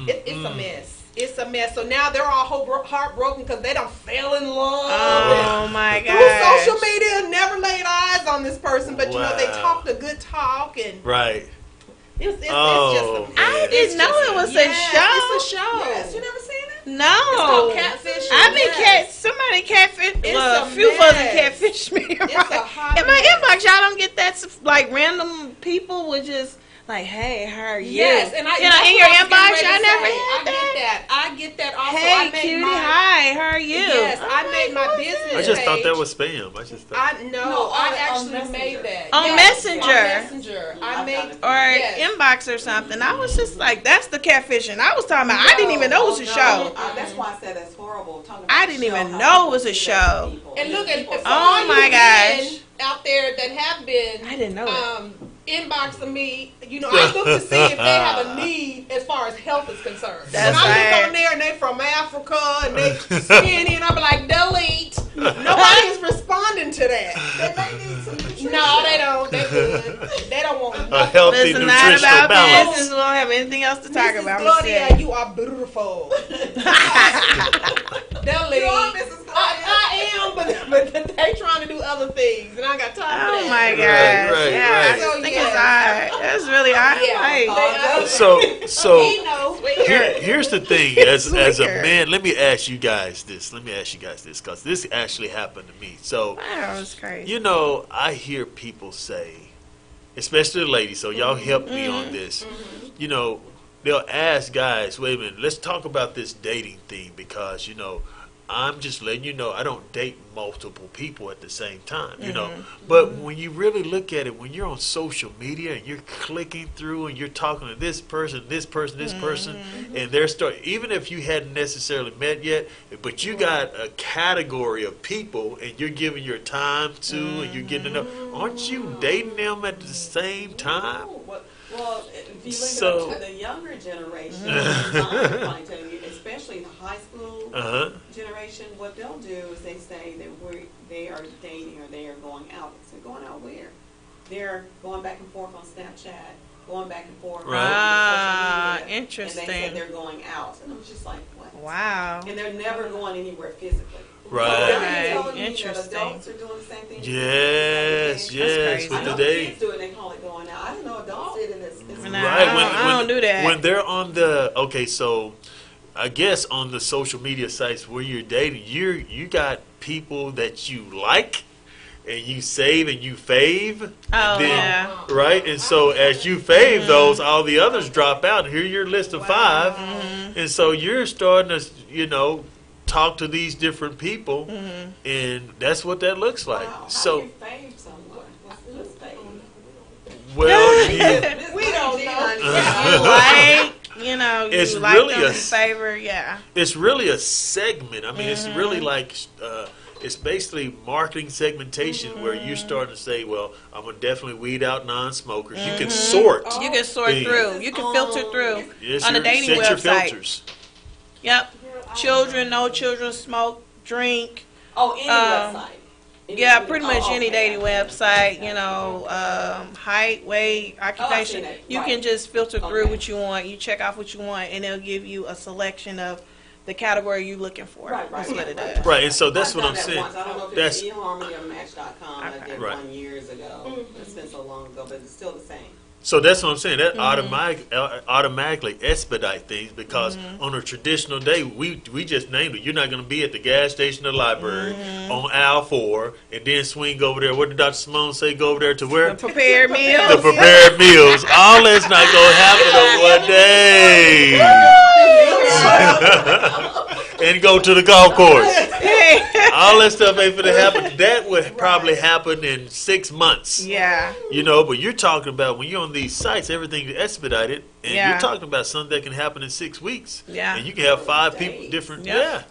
It's a mess. It's a mess. So now they're all heartbroken because they don't fell in love. Oh my God! Through social media, never laid eyes on this person, but they talked a good talk and It's just I didn't know it was a show. It's a show. Yes, you never seen it? No. It's called catfish. I've been somebody catfish. Well, a few of us catfish me. Right? In my inbox, y'all don't get that. Like random people would just like, "Hey, how are you?" Yes, and in your inbox, I never had that. I get that also. Hey, cutie, hi, how are you? Yes, I made my business. I just page. thought that was spam. I actually made that on Messenger. On Messenger, I made inbox or something. I was just like, that's the catfishing I was talking about. I didn't even know it was a show. That's why I said that's horrible. I didn't even know it was a show. And look at oh my gosh out there that have been. I didn't know inboxing me, I look to see if they have a need as far as health is concerned. That's and I look on there and they from Africa and they skinny and I'm like, delete. Nobody's responding to that. They may need some nutrition. No, they don't. They good. They don't want a healthy Listen, nutritional not about balance. business. We don't have anything else to talk about. Claudia, you are beautiful. Delete. You are Mrs. Claudia. I am, but they trying to do other things, and I got time for that. Oh my gosh! Right. I think it's odd. That's really odd. Yeah. So here's the thing. As a man, let me ask you guys this. Because this actually happened to me. So that was crazy. I hear people say, especially the ladies. So y'all help me on this. They'll ask guys, wait a minute, let's talk about this dating thing because I'm just letting you know I don't date multiple people at the same time, But when you really look at it, when you're on social media and you're clicking through and you're talking to this person, and they're even if you hadn't necessarily met yet, but you got a category of people and you're giving your time to and you're getting to know, aren't you dating them at the same time? Well, if you look at the younger generation, especially the high school generation, what they'll do is they say that they are dating or they are going out. So going out where? They're going back and forth on Snapchat, going back and forth on social media. Interesting. And they say they're going out. And I'm just like, what? Wow. And they're never going anywhere physically. Right. Interesting. Adults are doing the same thing. Yes. I know Today, kids do it. They call it going out. I didn't know adults did it. Right. I don't do that. When they're on so I guess on the social media sites where you're dating, you got people that you like, and you save and you fave. Right? And so as you fave those, all the others drop out. And here's your list of 5. And so you're starting to, talk to these different people, and that's what that looks like. Wow. So, how do you fave someone? What's fave? well, We don't know. it's you like really them, favor, it's really a segment. I mean, it's really like it's basically marketing segmentation where you're starting to say, well, I'm gonna definitely weed out non-smokers. You can sort. You can sort through. You can filter through on a dating set website. your filters. Yep. Children, no children, smoke, drink. Any website. Pretty much any dating website, height, weight, occupation. You can just filter through what you want. You check off what you want, and it'll give you a selection of the category you're looking for. That's what it does. Right, and so that's what I'm saying. I don't know if it's eHarmony or Match.com. I did Right. one years ago. It's been so long ago, but it's still the same. So that's what I'm saying. That automatically expedite things because on a traditional day, we just named it. You're not going to be at the gas station or the library on aisle 4 and then swing over there. What did Dr. Simone say? Go over there to where? The prepared meals. The prepared meals. All that's not going to happen on one day. And go to the golf course. All that stuff ain't finna happen. That would probably happen in 6 months. Yeah. You know, but you're talking about when you're on these sites, everything is expedited, and you're talking about something that can happen in 6 weeks. Yeah. And you can have 5 people different. Yeah.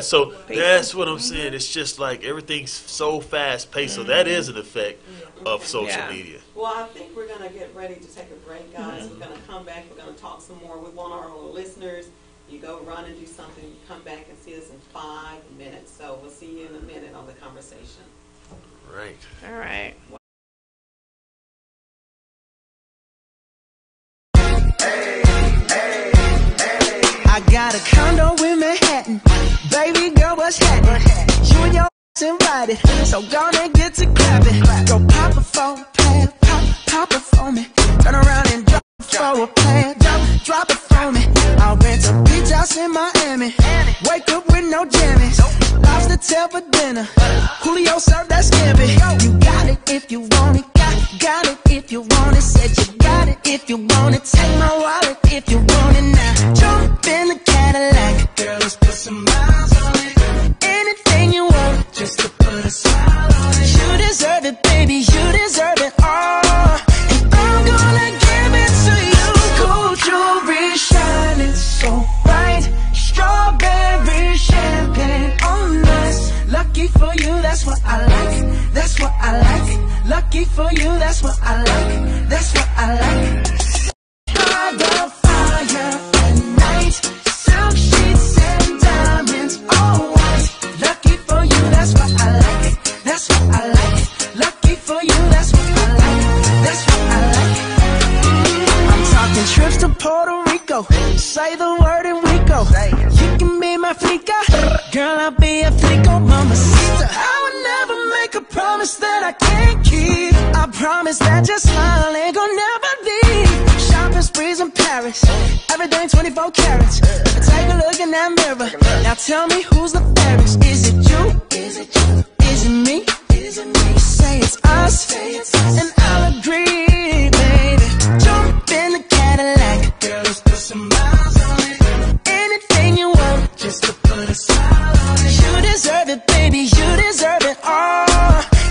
So that's what I'm saying. It's just like everything's so fast paced. So that is an effect of social media. Well, I think we're gonna get ready to take a break, guys. We're gonna come back. We're gonna talk some more. We want our listeners. You go run and do something, you come back and see us in 5 minutes. So we'll see you in a minute on the conversation. Right. All right. I got a condo in Manhattan. Baby girl, what's happening? You and your invited, so gonna get to clapping. Go pop a phone, plan, pop it for me. Turn around and drop it for a plan, drop it for me. I'll rent a beach house in Miami. Wake up with no jammies. Lobster tail for dinner. Julio served that scampi. You got it if you want it. Got it if you want it. Said you got it if you want it. Take my wallet if you want it now. Jump in the Cadillac. Girl, let's put some miles on it. Anything you want, just to put a smile on it. You deserve it, baby. You deserve it all. And I'm gonna give it to you. Gold jewelry shining so bright. Strawberry champagne on us. Lucky for you, that's what I like. That's what I like. Lucky for you, that's what I like. That's what I like. By the fire at night. Silk sheets and diamonds, all white. Lucky for you, that's what I like. That's what I like. Lucky for you, that's what I like. That's what I like. I'm talking trips to Puerto Rico. Say the word and we go. You can be my flica. Girl, I'll be a flico, mamacita. I would never make a promise that I can't keep. I promise that your smile ain't gonna never leave. Shopping sprees in Paris. Everything 24 carats. Take a look in that mirror. Now tell me who's the fairest. Is it you? Is it you? Is it me? Is it me? Say it's us. And I'll agree, baby. Jump in the Cadillac. Girl, let's put some miles on it. Anything you want, just to put a smile on it. You deserve it, baby. You deserve it all.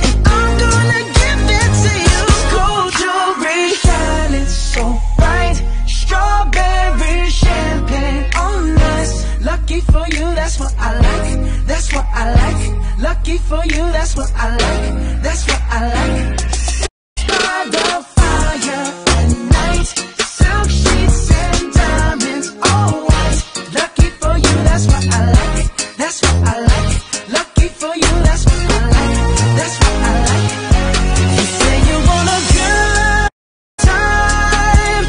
And I'm gonna give it to you. Gold jewelry shining so bright. Strawberry champagne on us. Lucky for you, that's what I like. That's what I like. Lucky for you, that's what I like. That's what I like. By the fire at night. Silk sheets and diamonds, all white. Lucky for you, that's what I like. That's what I like. Lucky for you, that's what I like. That's what I like. You say you want a good time,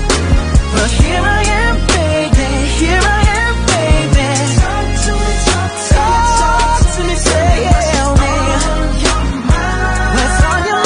but here I am, baby. Here I am, baby. Talk to me, talk to me, tell me what's on your mind. What's on your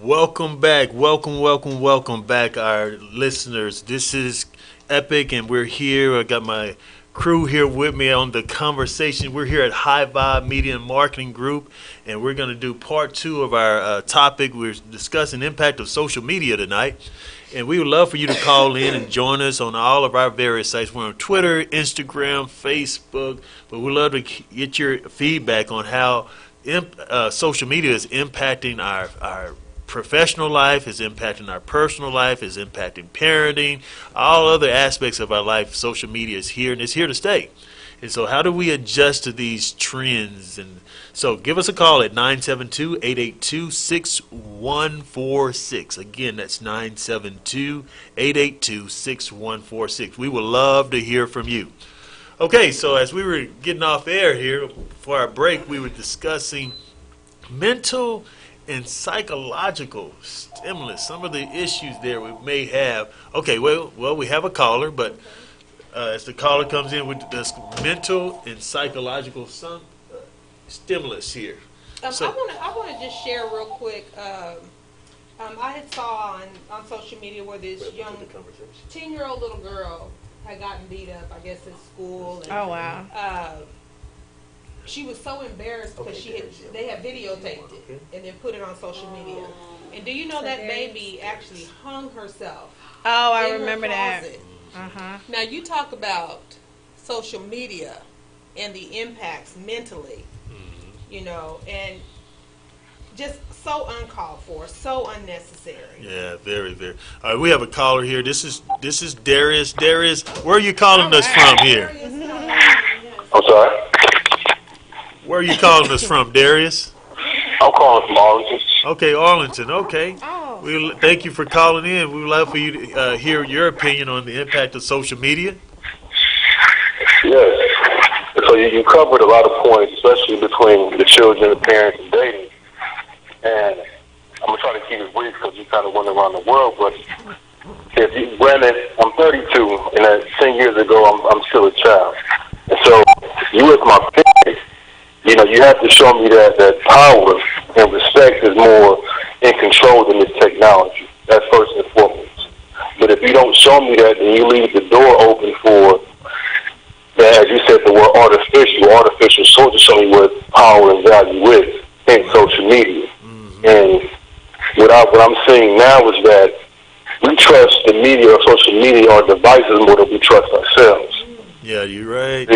Welcome back. Welcome back, our listeners. This is Epic, and we're here. I got my crew here with me on the conversation. We're here at HighVibe Media and Marketing Group, and we're going to do part 2 of our topic. We're discussing impact of social media tonight, and we would love for you to call in and join us on all of our various sites. We're on Twitter, Instagram, Facebook, but we'd love to get your feedback on how social media is impacting our professional life, is impacting our personal life, is impacting parenting, all other aspects of our life. Social media is here, and it's here to stay. And so how do we adjust to these trends? And so give us a call at 972-882-6146. Again, that's 972-882-6146. We would love to hear from you. Okay, so as we were getting off air here for our break, we were discussing mental and psychological stimulus, some of the issues there we may have. Okay, well, we have a caller, but as the caller comes in, we discuss mental and psychological stimulus here. I want to just share real quick. I had saw on social media where this young 10-year-old little girl had gotten beat up, I guess, at school. And, oh, wow. She was so embarrassed because they had videotaped it and then put it on social media. And do you know that baby actually hung herself? Oh, I remember that. Now you talk about social media and the impacts mentally, you know, and just so uncalled for, so unnecessary. Yeah, very, very. All right, we have a caller here. This is Darius. Darius, where are you calling us from here? I'm sorry? Where are you calling us from, Darius? I'm calling from Arlington. Okay, Arlington. Okay. Oh. We thank you for calling in. We would love for you to hear your opinion on the impact of social media. Yes. So you covered a lot of points, especially between the children, the parents, and dating. And I'm going to try to keep it brief because you kind of went around the world. But granted, I'm 32, and 10 years ago, I'm still a child. And so you as my parent, you know, you have to show me that power and respect is more in control than this technology. That's first and foremost. But if you don't show me that, then you leave the door open for, as you said, the word artificial sort to show me what power and value is in social media. And what I'm seeing now is that we trust the media or social media or devices more than we trust ourselves. Yeah, you're right.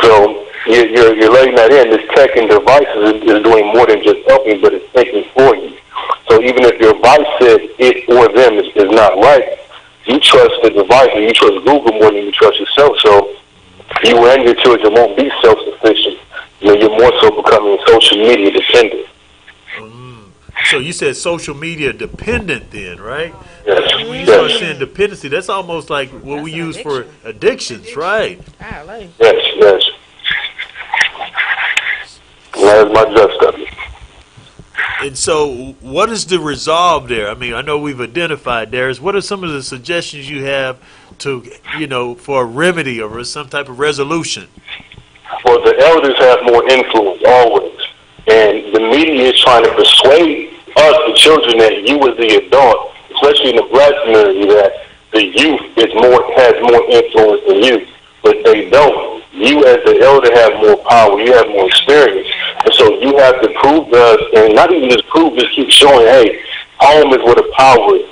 So you're letting that in. This tech and devices is doing more than just helping, but it's thinking for you. So even if your device said it or them is not right, you trust the device and you trust Google more than you trust yourself. So you and your children won't be self-sufficient. You know, you're more so becoming social media dependent. So you said social media dependent then, right? Yes. When you start saying dependency, that's almost like what we use for addictions, right? Yes. That is my just of it. And so what is the resolve there? I mean, I know we've identified there. What are some of the suggestions you have to, you know, for a remedy or some type of resolution? Well, the elders have more influence always. And the media is trying to persuade us, the children, that you as the adult, especially in the black community, that the youth has more influence than you. But they don't. You as the elder have more power. You have more experience. And so you have to prove to us, and not even just prove, just keep showing, hey, home is where the power is,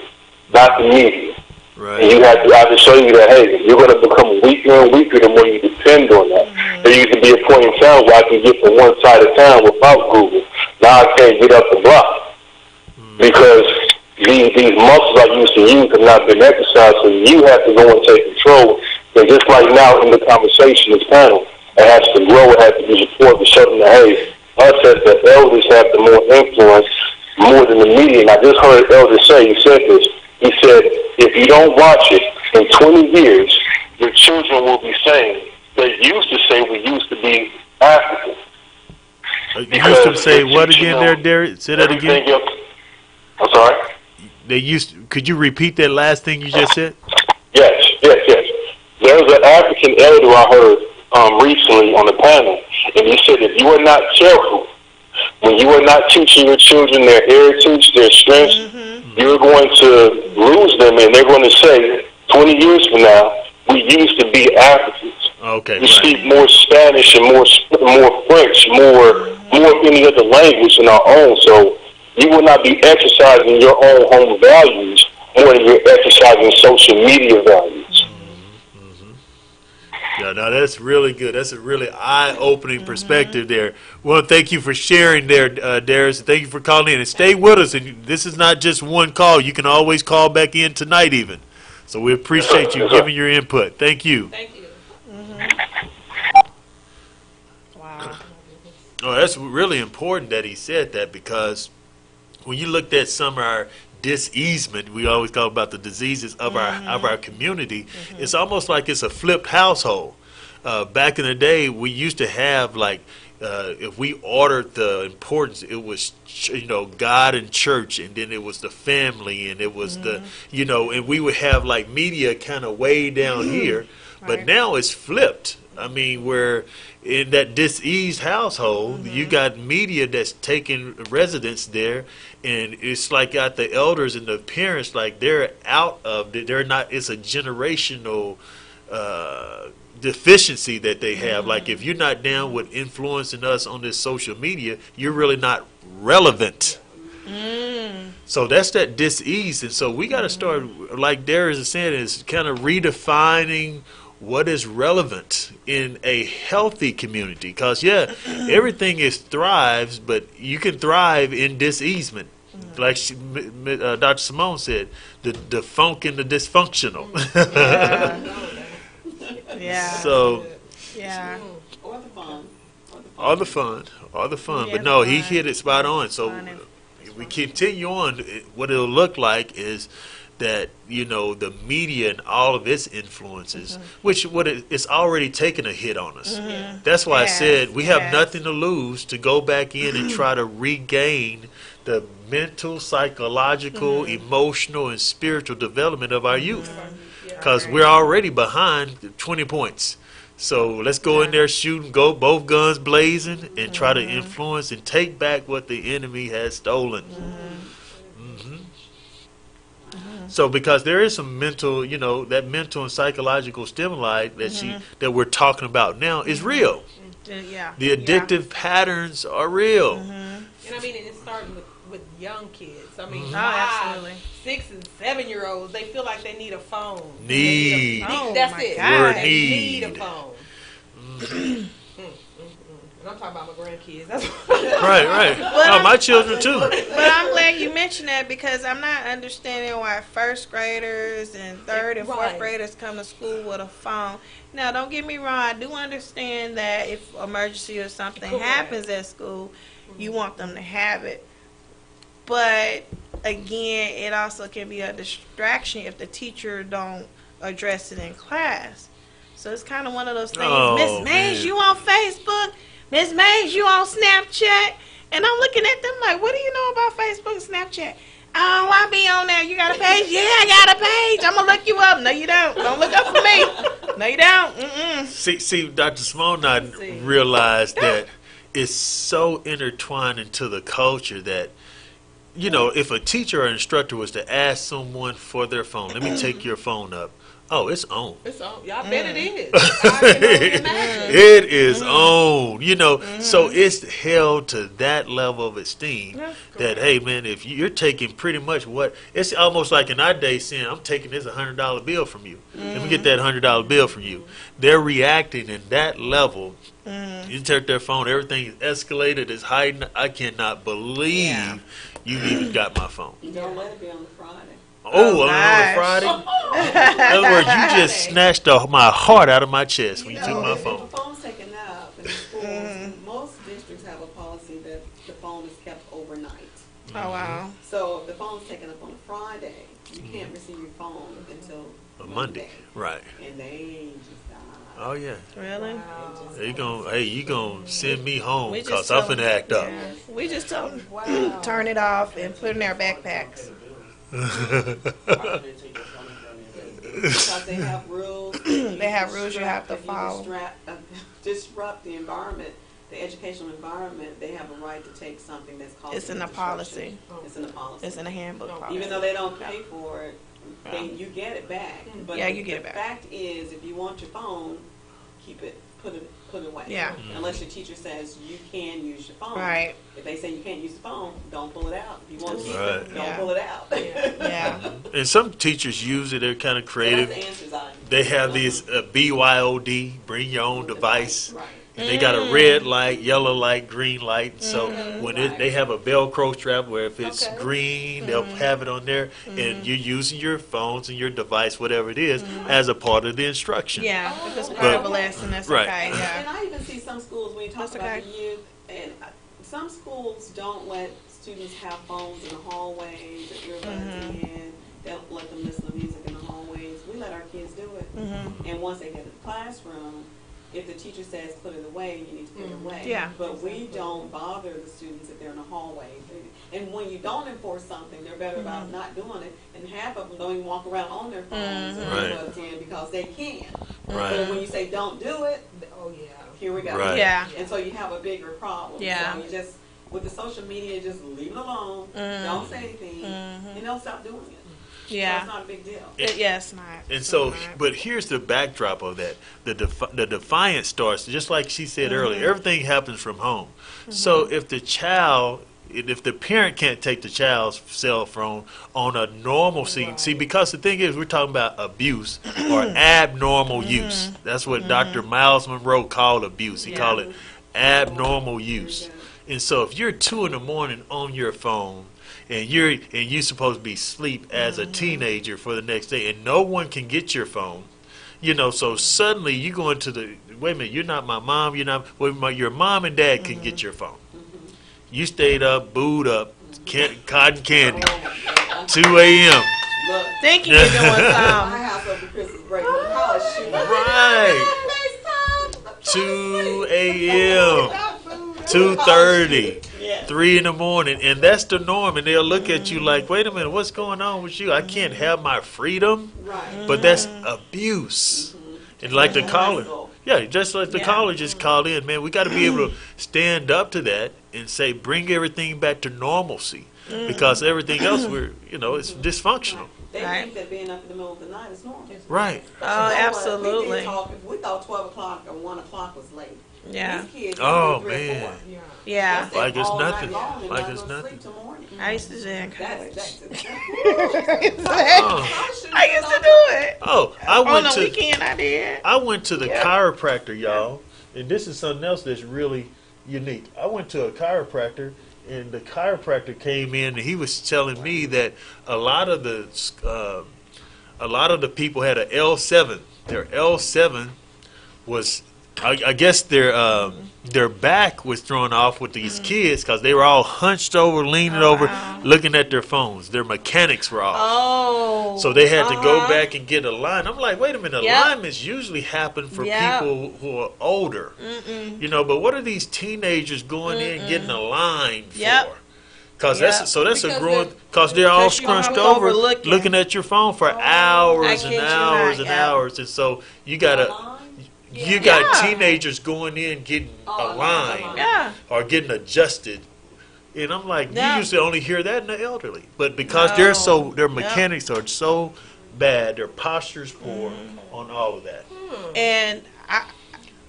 not the media. Right. And you have to show you that, hey, you're going to become weaker and weaker the more you depend on that. There used to be a point in time where I can get from one side of town without Google. Now I can't get up the block because these muscles I used to use have not been exercised, so you have to go and take control. And just like now in the conversation, this panel, it has to grow, it has to be supported to show them that, hey, us as the elders have the more influence more than the media. And I just heard elders say, he said this, he said, if you don't watch it, in 20 years, your children will be saying, they used to say we used to be African. You used to say what again there, Derek? Say that again. I'm sorry? Could you repeat that last thing you just said? Yes. There was an African elder I heard recently on the panel, and he said if you are not careful, when you are not teaching your children their heritage, their strengths, you're going to lose them, and they're going to say, 20 years from now, we used to be Africans. Okay, We speak more Spanish and more French, more of any other language than our own. So you will not be exercising your own home values more than you're exercising social media values. Yeah, no, that's really good. That's a really eye-opening perspective there. Well, thank you for sharing there, Darius. Thank you for calling in. And stay with us. And this is not just one call. You can always call back in tonight even. So we appreciate you giving your input. Thank you. Thank you. Wow. Oh, that's really important that he said that, because when you looked at some of our diseasement, we always talk about the diseases of our community, it's almost like it's a flipped household. Back in the day, we used to have, like, if we ordered the importance, it was, God and church, and then it was the family, and it was the, and we would have, like, media kind of way down here. But now it's flipped. I mean, where in that diseased household, you got media that's taking residence there, and it's like got the elders and the parents, like, they're out of it. They're not, it's a generational deficiency that they have. Like, if you're not down with influencing us on this social media, you're really not relevant. So that's that dis-ease. And so we got to start, like Darius is saying, is kind of redefining what is relevant in a healthy community. Because, everything is thrives, but you can thrive in diseasement. Like Dr. Simone said, the funk and the dysfunctional. Yeah. So, Yeah. Or the fun. all the fun. Yeah, But no, the he fun. hit it spot on. So if we continue on, what it'll look like is that, the media and all of its influences, which it's already taken a hit on us. That's why I said we have nothing to lose to go back in and try to regain the mental, psychological, emotional, and spiritual development of our youth. Because we're already behind 20 points. So let's go in there shooting, go both guns blazing, and try to influence and take back what the enemy has stolen. So because there is some mental, that mental and psychological stimuli that we're talking about now is real. Yeah. The addictive patterns are real. And I mean, it's starting with young kids. I mean, absolutely. 6 and 7 year olds, they feel like they need a phone. Need. That's my it. God. They need a phone. And I'm talking about my grandkids. That's Right. Oh, my children too. But I'm glad you mentioned that, because I'm not understanding why first graders and third and fourth graders come to school with a phone. Now, don't get me wrong. I do understand that if emergency or something happens at school, you want them to have it. But again, it also can be a distraction if the teacher don't address it in class. So it's kind of one of those things. Miss Mays, you on Facebook? Miss Mays, you on Snapchat? And I'm looking at them like, what do you know about Facebook and Snapchat? Oh, I be on there. You got a page? Yeah, I got a page. I'm going to look you up. No, you don't. Don't look up for me. No, you don't. See, Dr. Simone and I realized that it's so intertwined into the culture that, if a teacher or instructor was to ask someone for their phone, let me take your phone up. Oh, it's on. It's on. Y'all bet it is. I can only imagine. It is on. So it's held to that level of esteem that, hey, man, if you're taking pretty much it's almost like in our day saying, I'm taking this $100 bill from you. Let me get that $100 bill from you. They're reacting in that level. You take their phone, everything is escalated, is hiding. I cannot believe you even got my phone. Don't let it be on the Friday. On a Friday? In other words, you just snatched my heart out of my chest when you took my If phone. a phone's taken up in the schools, most districts have a policy that the phone is kept overnight. Oh, wow. So if the phone's taken up on a Friday, you can't receive your phone until Monday. Right. And they just die. Oh, yeah. Really? You gonna send me home We just because I'm tell finna act up. Yeah. We just tell them, turn it off and put it in their backpacks. Because they have rules. They have rules you have to follow. Disrupt the environment the educational environment, they have a right to take something that's called. It's in the policy. It's in the policy. It's in the handbook policy. Even though they don't pay for it, you get it back. But yeah, you get it the back. fact is, if you want your phone, keep it, put it away. Yeah. Unless your teacher says you can use your phone. Right. If they say you can't use the phone, don't pull it out. If you want to keep Right. it, don't pull it out. Yeah. And some teachers use it. They're kind of creative. So that's the answers They have these BYOD, bring your own device. Right. And they got a red light, yellow light, green light. So when they have a Velcro strap where if it's green, they'll have it on there. And you're using your phones and your device, whatever it is, as a part of the instruction. Yeah, if it's part of a lesson, that's Right. okay. And Yeah. I even see some schools, when you talk That's about okay. the youth, and some schools don't let students have phones in the hallways, or earbuds in. They don't let them listen to music in the hallways. We let our kids do it. And once they get in the classroom, if the teacher says put it away, you need to put it away. Yeah. But we don't bother the students if they're in the hallway. And when you don't enforce something, they're better about not doing it. And half of them don't even walk around on their phones or Right. earbuds in because they can. Right. But when you say don't do it, Oh yeah. here we go. Right. Yeah. And so you have a bigger problem. Yeah. So you just, with the social media, just leave it alone. Don't say anything. And they'll stop doing it. So Yeah. it's not a big deal. Yeah, it's not. And It's so, not. but here's the backdrop of that. The defiance starts, just like she said earlier, everything happens from home. So if the parent can't take the child's cell phone on a normal see, because the thing is, we're talking about abuse or abnormal use. That's what Dr. Miles Monroe called abuse. He called it abnormal use. And so if you're 2 in the morning on your phone, and you're supposed to be asleep as a teenager for the next day, and no one can get your phone, so suddenly you go into the, wait a minute, you're not my mom, your mom and dad can get your phone. You stayed up, booed up, cotton candy, 2 a.m. Look, Thinking you're doing my something. house over Christmas break, my college shooting. Right. 2 a.m., 2:30. 3 in the morning, and that's the norm, and they'll look at you like, wait a minute, what's going on with you? I can't have my freedom. Right. But that's abuse. And like the college, just like the colleges called in, man, we got to be able to stand up to that and say, bring everything back to normalcy, because everything else it's dysfunctional. They think that being up in the middle of the night is normal. Right. Oh, absolutely. We thought 12 o'clock or 1 o'clock was late. Yeah. These kids Oh, 3 or 4. man. Yeah. That's Like it's all night nothing. long and Like not it's gonna nothing. sleep till morning. I used to do it in college. Oh, I used to do it. I On went the to weekend, I did. I went to the chiropractor, y'all, and this is something else that's really unique. I went to a chiropractor, and the chiropractor came in, and he was telling me that a lot of the people had a L7. Their L7 was, I guess their back was thrown off with these kids because they were all hunched over, leaning over, looking at their phones. Their mechanics were off. Oh. So they had to go back and get a line. I'm like, wait a minute, Yep. alignments usually happen for Yep. people who are older. But what are these teenagers going in getting a line Yep. for? Because Yep. that's a Because growing, because they're all because you scrunched are over, overlooking. looking at your phone for hours I and kid you hours not, and yeah. hours, and so you gotta. You got teenagers going in getting a line Yeah. or getting adjusted, and I'm like, Yeah. you used to only hear that in the elderly, but because their mechanics are so bad, their posture's poor on all of that. And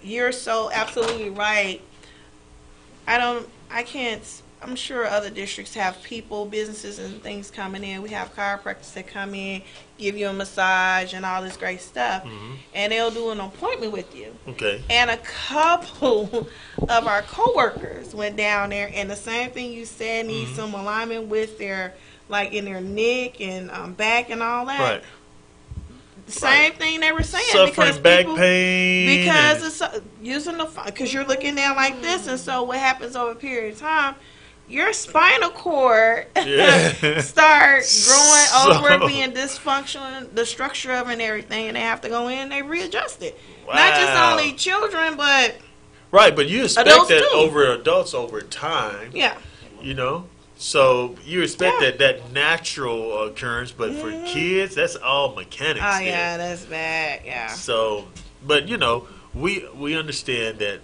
you're so absolutely right. I'm sure other districts have people, businesses, and things coming in. We have chiropractors that come in, give you a massage and all this great stuff, and they'll do an appointment with you. Okay. And a couple of our coworkers went down there, and the same thing you said, need some alignment with their, like in their neck and back and all that. Right. The same thing they were saying. Suffering back pain. Because it's using because you're looking down like this, and so what happens over a period of time, your spinal cord start growing over, being dysfunctional, the structure of it and everything, and they have to go in and they readjust it. Wow. Not just only children, but right, but you expect adults that too. over adults over time. Yeah. So you expect that natural occurrence, but for kids, that's all mechanics. Oh there. yeah, that's bad. Yeah. So, but we understand that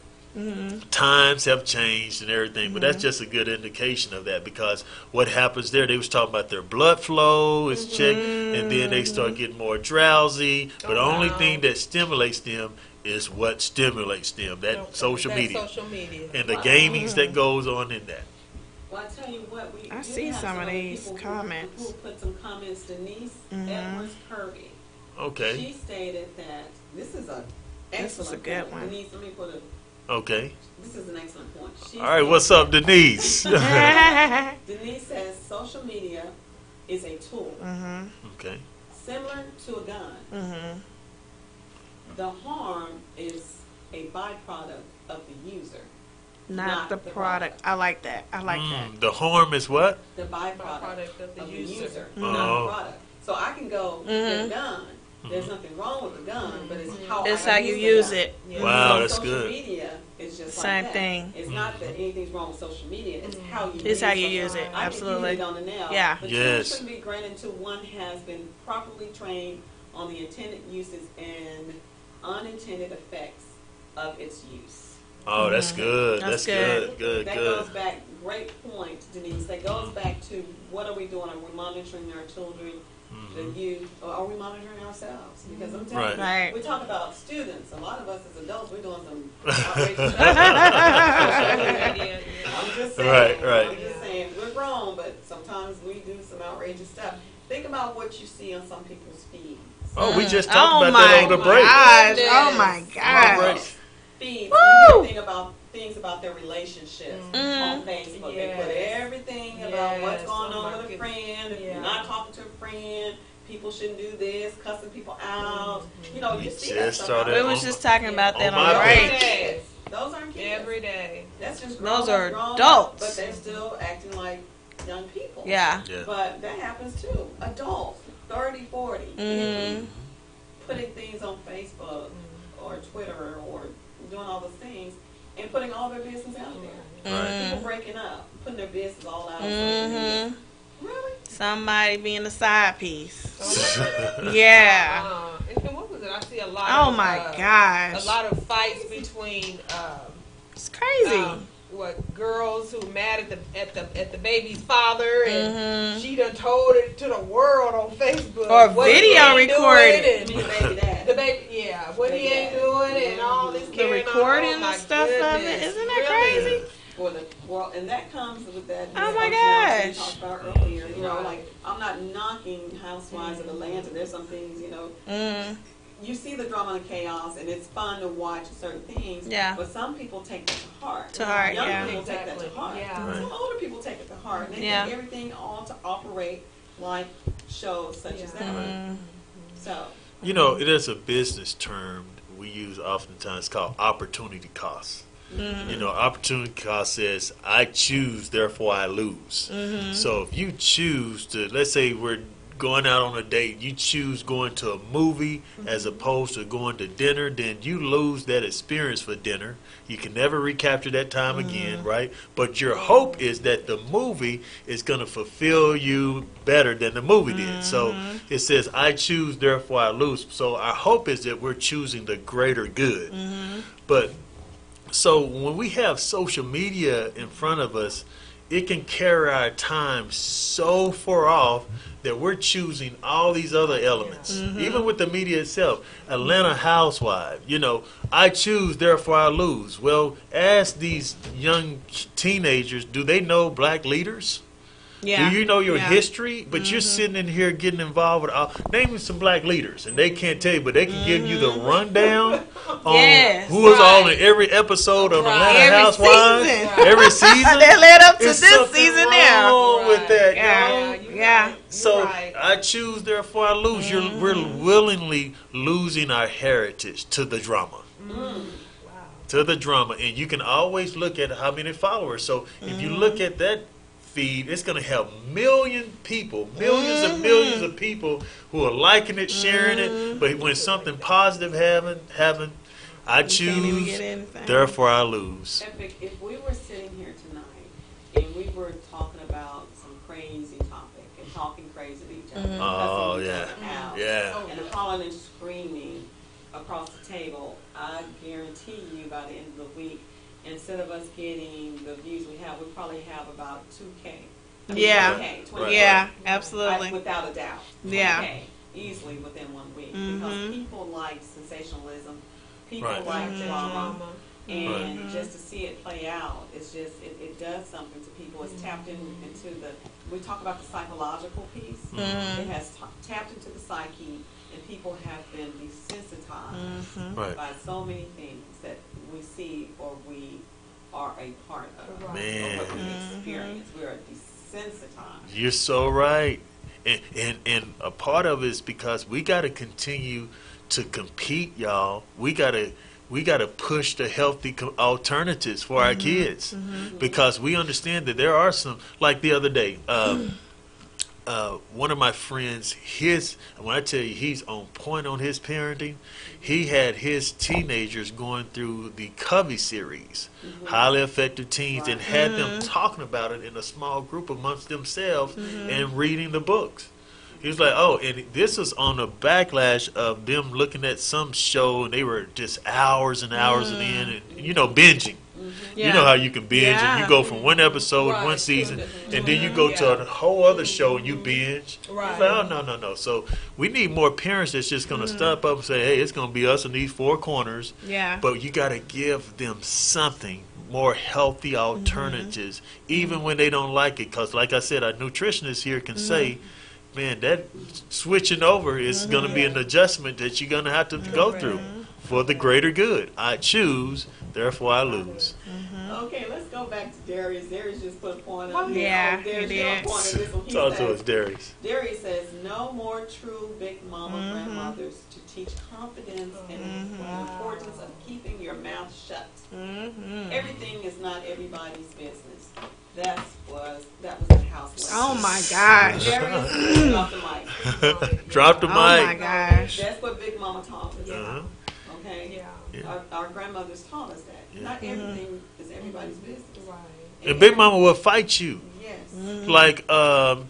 Times have changed and everything, but that's just a good indication of that, because what happens there, they was talking about their blood flow is checked, and then they start getting more drowsy, but the only thing that stimulates them is what stimulates them, that social media and the gamings that goes on in that. Well, I tell you what, we I did see have some of these people comments. who put some comments. Denise Edwards Kirby. Okay. She stated that this is a This is a excellent good point. one. Denise, let me put it. Okay. This is an excellent point. She All right, said- what's up, Denise? Denise says social media is a tool Okay. similar to a gun. The harm is a byproduct of the user, Not the product. I like that. I like that. The harm is what? the byproduct of the user, not Oh. the product. So I can go get a gun. There's nothing wrong with the gun, but it's how It's I how you the use gun. it. Wow, So that's social good. media is just Same like that. thing. It's not that anything's wrong with social media. It's how you. It's how you it. use it. I Absolutely. think you hit it on the nail. Yeah. The Yes. tool should be granted to one has been properly trained on the intended uses and unintended effects of its use. Oh, that's good. That's That's good. good. That Good. goes back. Great point, Denise. That goes back to what are we doing? Are we monitoring our children, the youth, or are we monitoring ourselves? Because I'm telling you, Right. we talk about students. A lot of us as adults, we're doing some outrageous stuff. I'm just saying. Right. I'm just saying. We're grown, but sometimes we do some outrageous stuff. Think about what you see on some people's feeds. Oh, we just talked Oh about that on the my break. gosh. Oh my On the gosh. break. Feeds. Woo! You think about things about their relationships on Facebook. They put everything about what's going on with a friend. If you're not talking to a friend, people shouldn't do this, cussing people out. You know, you see that just stuff. saw out that We there. was just talking about that on on my the page. break. Yes. Those aren't kids. Every day. That's just Those grown are up, grown adults. up, but they're still acting like young people. Yeah. Yeah. But that happens too. Adults, 30, 40, 50, putting things on Facebook or Twitter or doing all those things and putting all their business out there. Right. People breaking up, putting their business all out on social media. Really? Somebody being a side piece. Yeah. And what was it? I see a lot. Oh of, my gosh. A lot of fights between It's crazy. what girls who mad at the baby's father, and she done told it to the world on Facebook. Or what he video ain't recorded. doing, Me and baby dad. the baby, yeah, what he ain't doing, and all this The carrying on. recording Oh, my and stuff of it. goodness. Isn't that Really? crazy? For the world, and that comes with that. Oh my dysfunctionality we gosh. talked about earlier. You know, Right. like I'm not knocking Housewives of Atlanta. There's some things, you know. You see the drama and chaos, and it's fun to watch certain things. Yeah. But some people take that to heart. To heart, Young yeah. people take that to heart. Yeah. Some older people take it to heart, and they Yeah. think everything ought to operate like shows such as that. So. You know, it is a business term we use oftentimes called opportunity cost. You know, opportunity cost says, I choose, therefore I lose. So if you choose to, let's say we're going out on a date, you choose going to a movie as opposed to going to dinner, then you lose that experience for dinner. You can never recapture that time again, right? But your hope is that the movie is going to fulfill you better than the movie did. So it says, I choose, therefore I lose. So our hope is that we're choosing the greater good. But so when we have social media in front of us, it can carry our time so far off that we're choosing all these other elements. Even with the media itself, Atlanta Housewife, you know, I choose, therefore I lose. Well, ask these young teenagers, do they know black leaders? Yeah. Do you know your Yeah. history? But you're sitting in here getting involved with name me some black leaders, and they can't tell you, but they can give you the rundown on Yes. who was on in every episode of Atlanta Every Housewives. season. Every season. That led up to It's this something season wrong now. with that, Yeah. y'all. Yeah. So right. I choose, therefore I lose. We're willingly losing our heritage to the drama. To the drama. And you can always look at how many followers. So if you look at that feed, it's going to have millions and millions of people who are liking it, sharing it. But when something positive happen, I can't even choose, get anything. therefore I lose. Epic, if we were sitting here tonight and we were talking about some crazy topic and talking crazy to each other, Oh, cussing each yeah. other out, Yeah. and hollering and screaming across the table, I guarantee you by the end of the week, instead of us getting the views we probably have about 2K. Yeah. 20K, Yeah, absolutely. Without a doubt. Yeah. 20K, easily within 1 week. Mhm. Because people like sensationalism. People Right. like drama. Drama. And just to see it play out, it's just, it does something to people. It's tapped into we talk about the psychological piece. It has tapped into the psyche, and people have been desensitized by so many things that we see or we are a part of. Man. Or what we experience. We are desensitized. You're so right. And a part of it is because we got to continue to compete, y'all. We got to push the healthy alternatives for our kids, because we understand that there are some, like the other day, one of my friends, when I tell you he's on point on his parenting, he had his teenagers going through the Covey series, Highly Effective Teens, and had them talking about it in a small group amongst themselves and reading the books. He was like, oh, and this was on the backlash of them looking at some show, and they were just hours and hours and in, and binging. Yeah. You know how you can binge, Yeah. and you go from one episode, one season, and then you go to a whole other show and you binge. Right. It's like, oh, no. So we need more parents that's just going to step up and say, hey, it's going to be us in these four corners. Yeah. But you got to give them something, more healthy alternatives, even when they don't like it. Because like I said, our nutritionist here can say, man, that switching over is going to be an adjustment that you're going to have to go through for the greater good. I choose, therefore I lose. Okay, let's go back to Darius. Darius just put a point up here. Yeah, Darius, he your did. point of this one. He Talk to says, us, Darius. Darius says, no more true big mama grandmothers to teach confidence and the importance of keeping your mouth shut. Everything is not everybody's business. That was the house lesson. Oh my gosh. Darius, drop the mic. Drop the mic. Oh my gosh. That's what Big Mama taught us. Uh-huh. Okay? Yeah. Our grandmothers taught us that. Yeah. Not everything is everybody's business. And Big Mama will fight you. Yes. Like,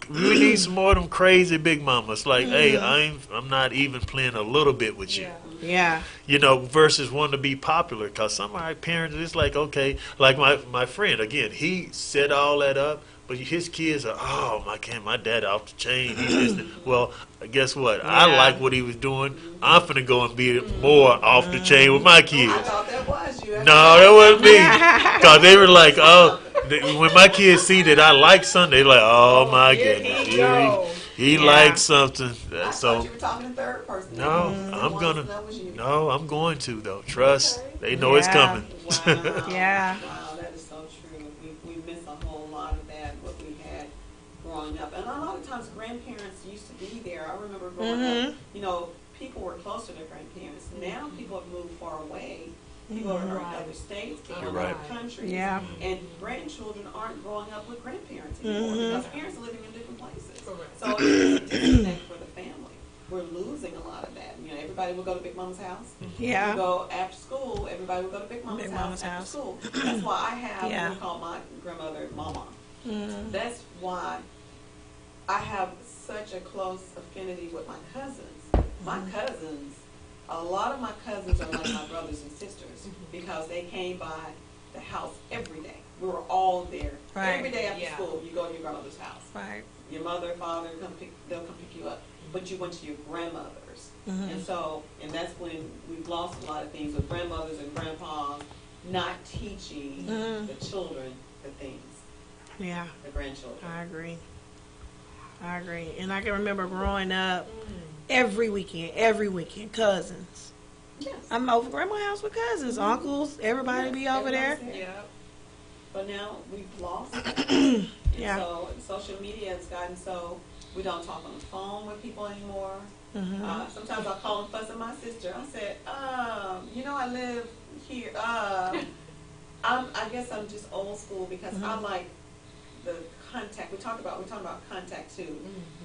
we need some more of them crazy Big Mamas. Like, hey, I'm not even playing a little bit with you. Yeah. Versus wanting to be popular. Because some of our parents, it's like, okay, like my friend, again, he set all that up, but his kids are, my dad off the chain. He just, well, guess what? I like what he was doing. I'm finna go and be more off the chain with my kids. I thought that was you. No, that wasn't me. Because they were like, when my kids see that I like something, they're like, oh my goodness. He likes something. I thought you were talking in third person. No, I'm going to though. Trust. They know it's coming. Wow. Yeah. Wow, that is so true. We miss a whole lot of that, what we had growing up. And a lot of times grandparents used to be there. I remember growing up, people were closer to grandparents. Now people have moved far away. People are in other states, people are in other countries. Yeah. And grandchildren aren't growing up with grandparents anymore because parents are living in different places. So it's a disconnect for the family. We're losing a lot of that. Everybody will go to Big Mama's house. Yeah. You go after school, everybody will go to Big Mama's house after school. That's why I have what we call my grandmother Mama. That's why I have such a close affinity with my cousins. My cousins, a lot of my cousins are like my brothers and sisters because they came by the house every day. We were all there. Right. Every day after school, you go to your grandmother's house. Right. Your mother, father, they'll come pick you up. But you went to your grandmother's. And that's when we've lost a lot of things with grandmothers and grandpas not teaching the children the things. Yeah. The grandchildren. I agree. And I can remember growing up every weekend, cousins. Yes. I'm over grandma's house with cousins, uncles, everybody be over there. Yeah. But now we've lost that. Yeah. So social media has gotten so we don't talk on the phone with people anymore. Sometimes I'll call and fuss at my sister. I said, I live here. I guess I'm just old school because I like the contact. We talk about contact too,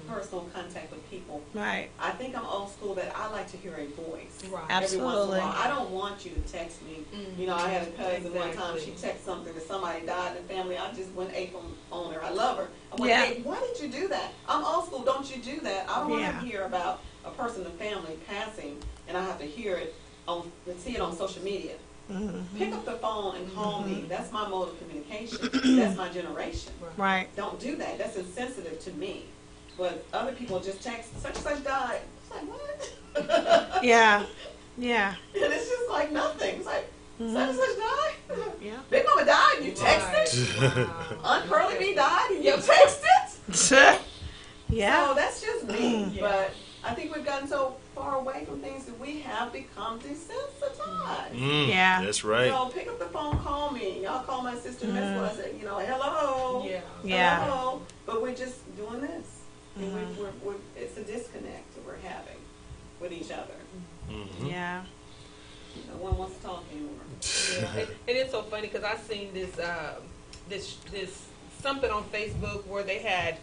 personal contact with people. Right. I think I'm old school that I like to hear a voice. Right. Every once in a Absolutely. while. I don't want you to text me. I had a cousin one time. She texted something that somebody died in the family. I just went ape on her. I love her. I went, hey, why did you do that? I'm old school. Don't you do that? I don't want to hear about a person in the family passing, and I have to see it on social media. Pick up the phone and call me. That's my mode of communication. That's my generation. Right. Don't do that. That's insensitive to me. But other people just text, such and such died. It's like, what? Yeah. Yeah. And it's just like nothing. It's like, such and such died? Yeah. Big Mama died and you texted? Aunt Curly B died and you texted? Yeah. So that's just me. But I think we've gotten so far away from things that we have become desensitized. Yeah. That's right. So pick up the phone, call me. Y'all call my sister Miss What I said, hello. Yeah. Yeah. Hello. But we're just doing this. And we're, it's a disconnect that we're having with each other. Yeah. No one wants to talk anymore. Yeah. And it's so funny because I seen this something on Facebook where they had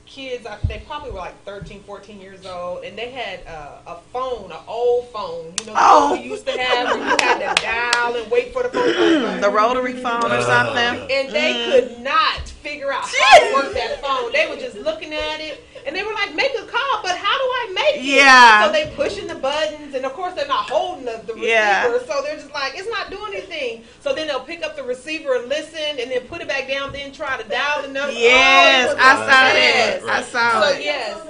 kids, they probably were like 13, 14 years old, and they had a phone, an old phone, the phone we used to have where you had to dial and wait for the phone. The rotary phone or something. And they could not figure out how to work that phone. They were just looking at it, and they were like, make a call, but how do I make it? Yeah. So they pushing the buttons, and of course they're not holding the receiver, Yeah. so they're just like, it's not doing anything. So then they'll pick up the receiver and listen, and then put it back down, then try to dial the number. Yes, I saw that. Right. I saw So it. yes.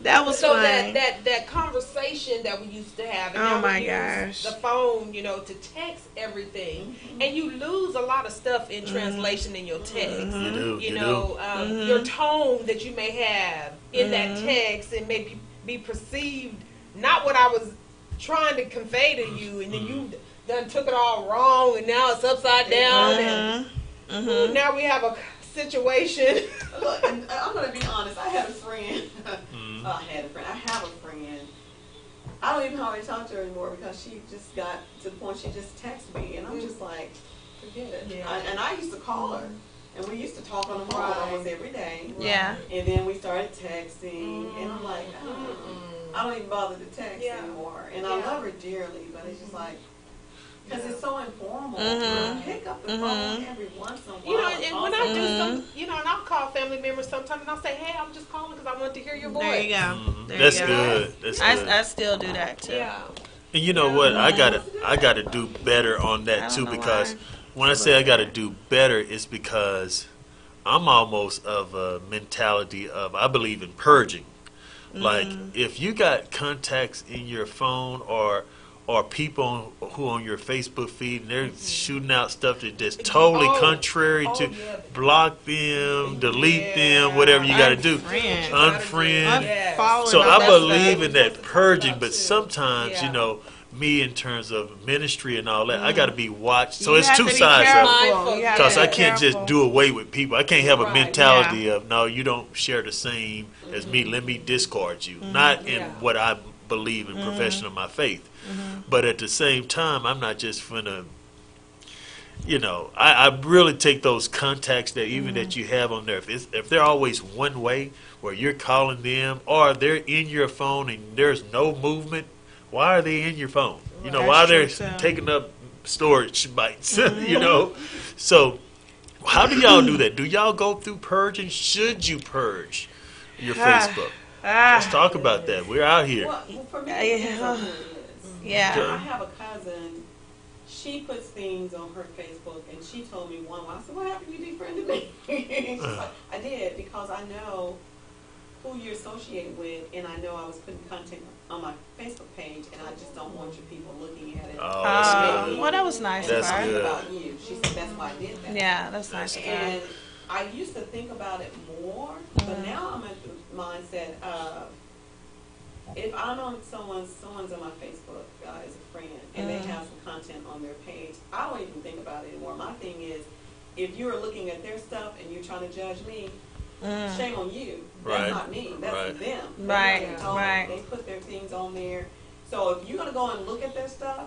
That was So funny. that conversation that we used to have, and Oh now my we use gosh. the phone, to text everything, and you lose a lot of stuff in translation in your text. You do. Your tone that you may have in that text, and may be perceived not what I was trying to convey to you, and then you done took it all wrong, and now it's upside down, and now we have a situation. Look, and I'm going to be honest. I had a friend. I have a friend. I don't even hardly talk to her anymore because she just got to the point she just texts me, and I'm just like, forget it. Yeah. And I used to call her, and we used to talk on the phone almost every day. Yeah. And then we started texting, and I'm like, I don't even bother to text Yeah. anymore. And I love her dearly, but it's just like, because it's so informal. Pick up the phone every once in a while. And when I do something, and I'll call family members sometimes, and I'll say, hey, I'm just calling because I want to hear your voice. There you go. There That's you go. good. That's good. I still do that too. Yeah. And you know what? I gotta do better on that I too, don't know because why. when I say I gotta do better, it's because I'm almost of a mentality of I believe in purging. Like if you got contacts in your phone or people who on your Facebook feed and they're shooting out stuff that's totally contrary to, block them, delete them, whatever you got to do. Unfriend. Yes. So I That's believe in that's that what purging, it's but about, too. sometimes, Yeah. me in terms of ministry and all that, I got to be watched. So You it's have two to be sides of it. careful. You have Because to I be can't just careful. do away with people. I can't have a Right. mentality of, no, you don't share the same as me. Let me discard you. Not in what I believe in profession of my faith. But at the same time, I'm not just finna, I really take those contacts that even that you have on there. If they're always one way where you're calling them or they're in your phone and there's no movement, why are they in your phone? Why they're That's true, too. taking up storage bytes, So how do y'all do that? Do y'all go through purging? Should you purge your Facebook? Let's talk about that. We're out here. Well, for me, it depends on who it is. Yeah. I have a cousin. She puts things on her Facebook, and she told me one. I said, "What happened? You defriended me?" She's like, "I did because I know who you're associated with, and I know I was putting content on my Facebook page, and I just don't want your people looking at it." Oh, that's good. Well, that was nice That's of her. good. About you, she said that's why I did that. Yeah, that's nice of her. And I used to think about it more, but now I'm at the mindset of if I'm on someone's on my Facebook as a friend and they have some content on their page, I don't even think about it anymore. My thing is, if you're looking at their stuff and you're trying to judge me, shame on you. That's Right. not me. That's Right. them. Right. Right. They put their things on there. So if you're gonna go and look at their stuff,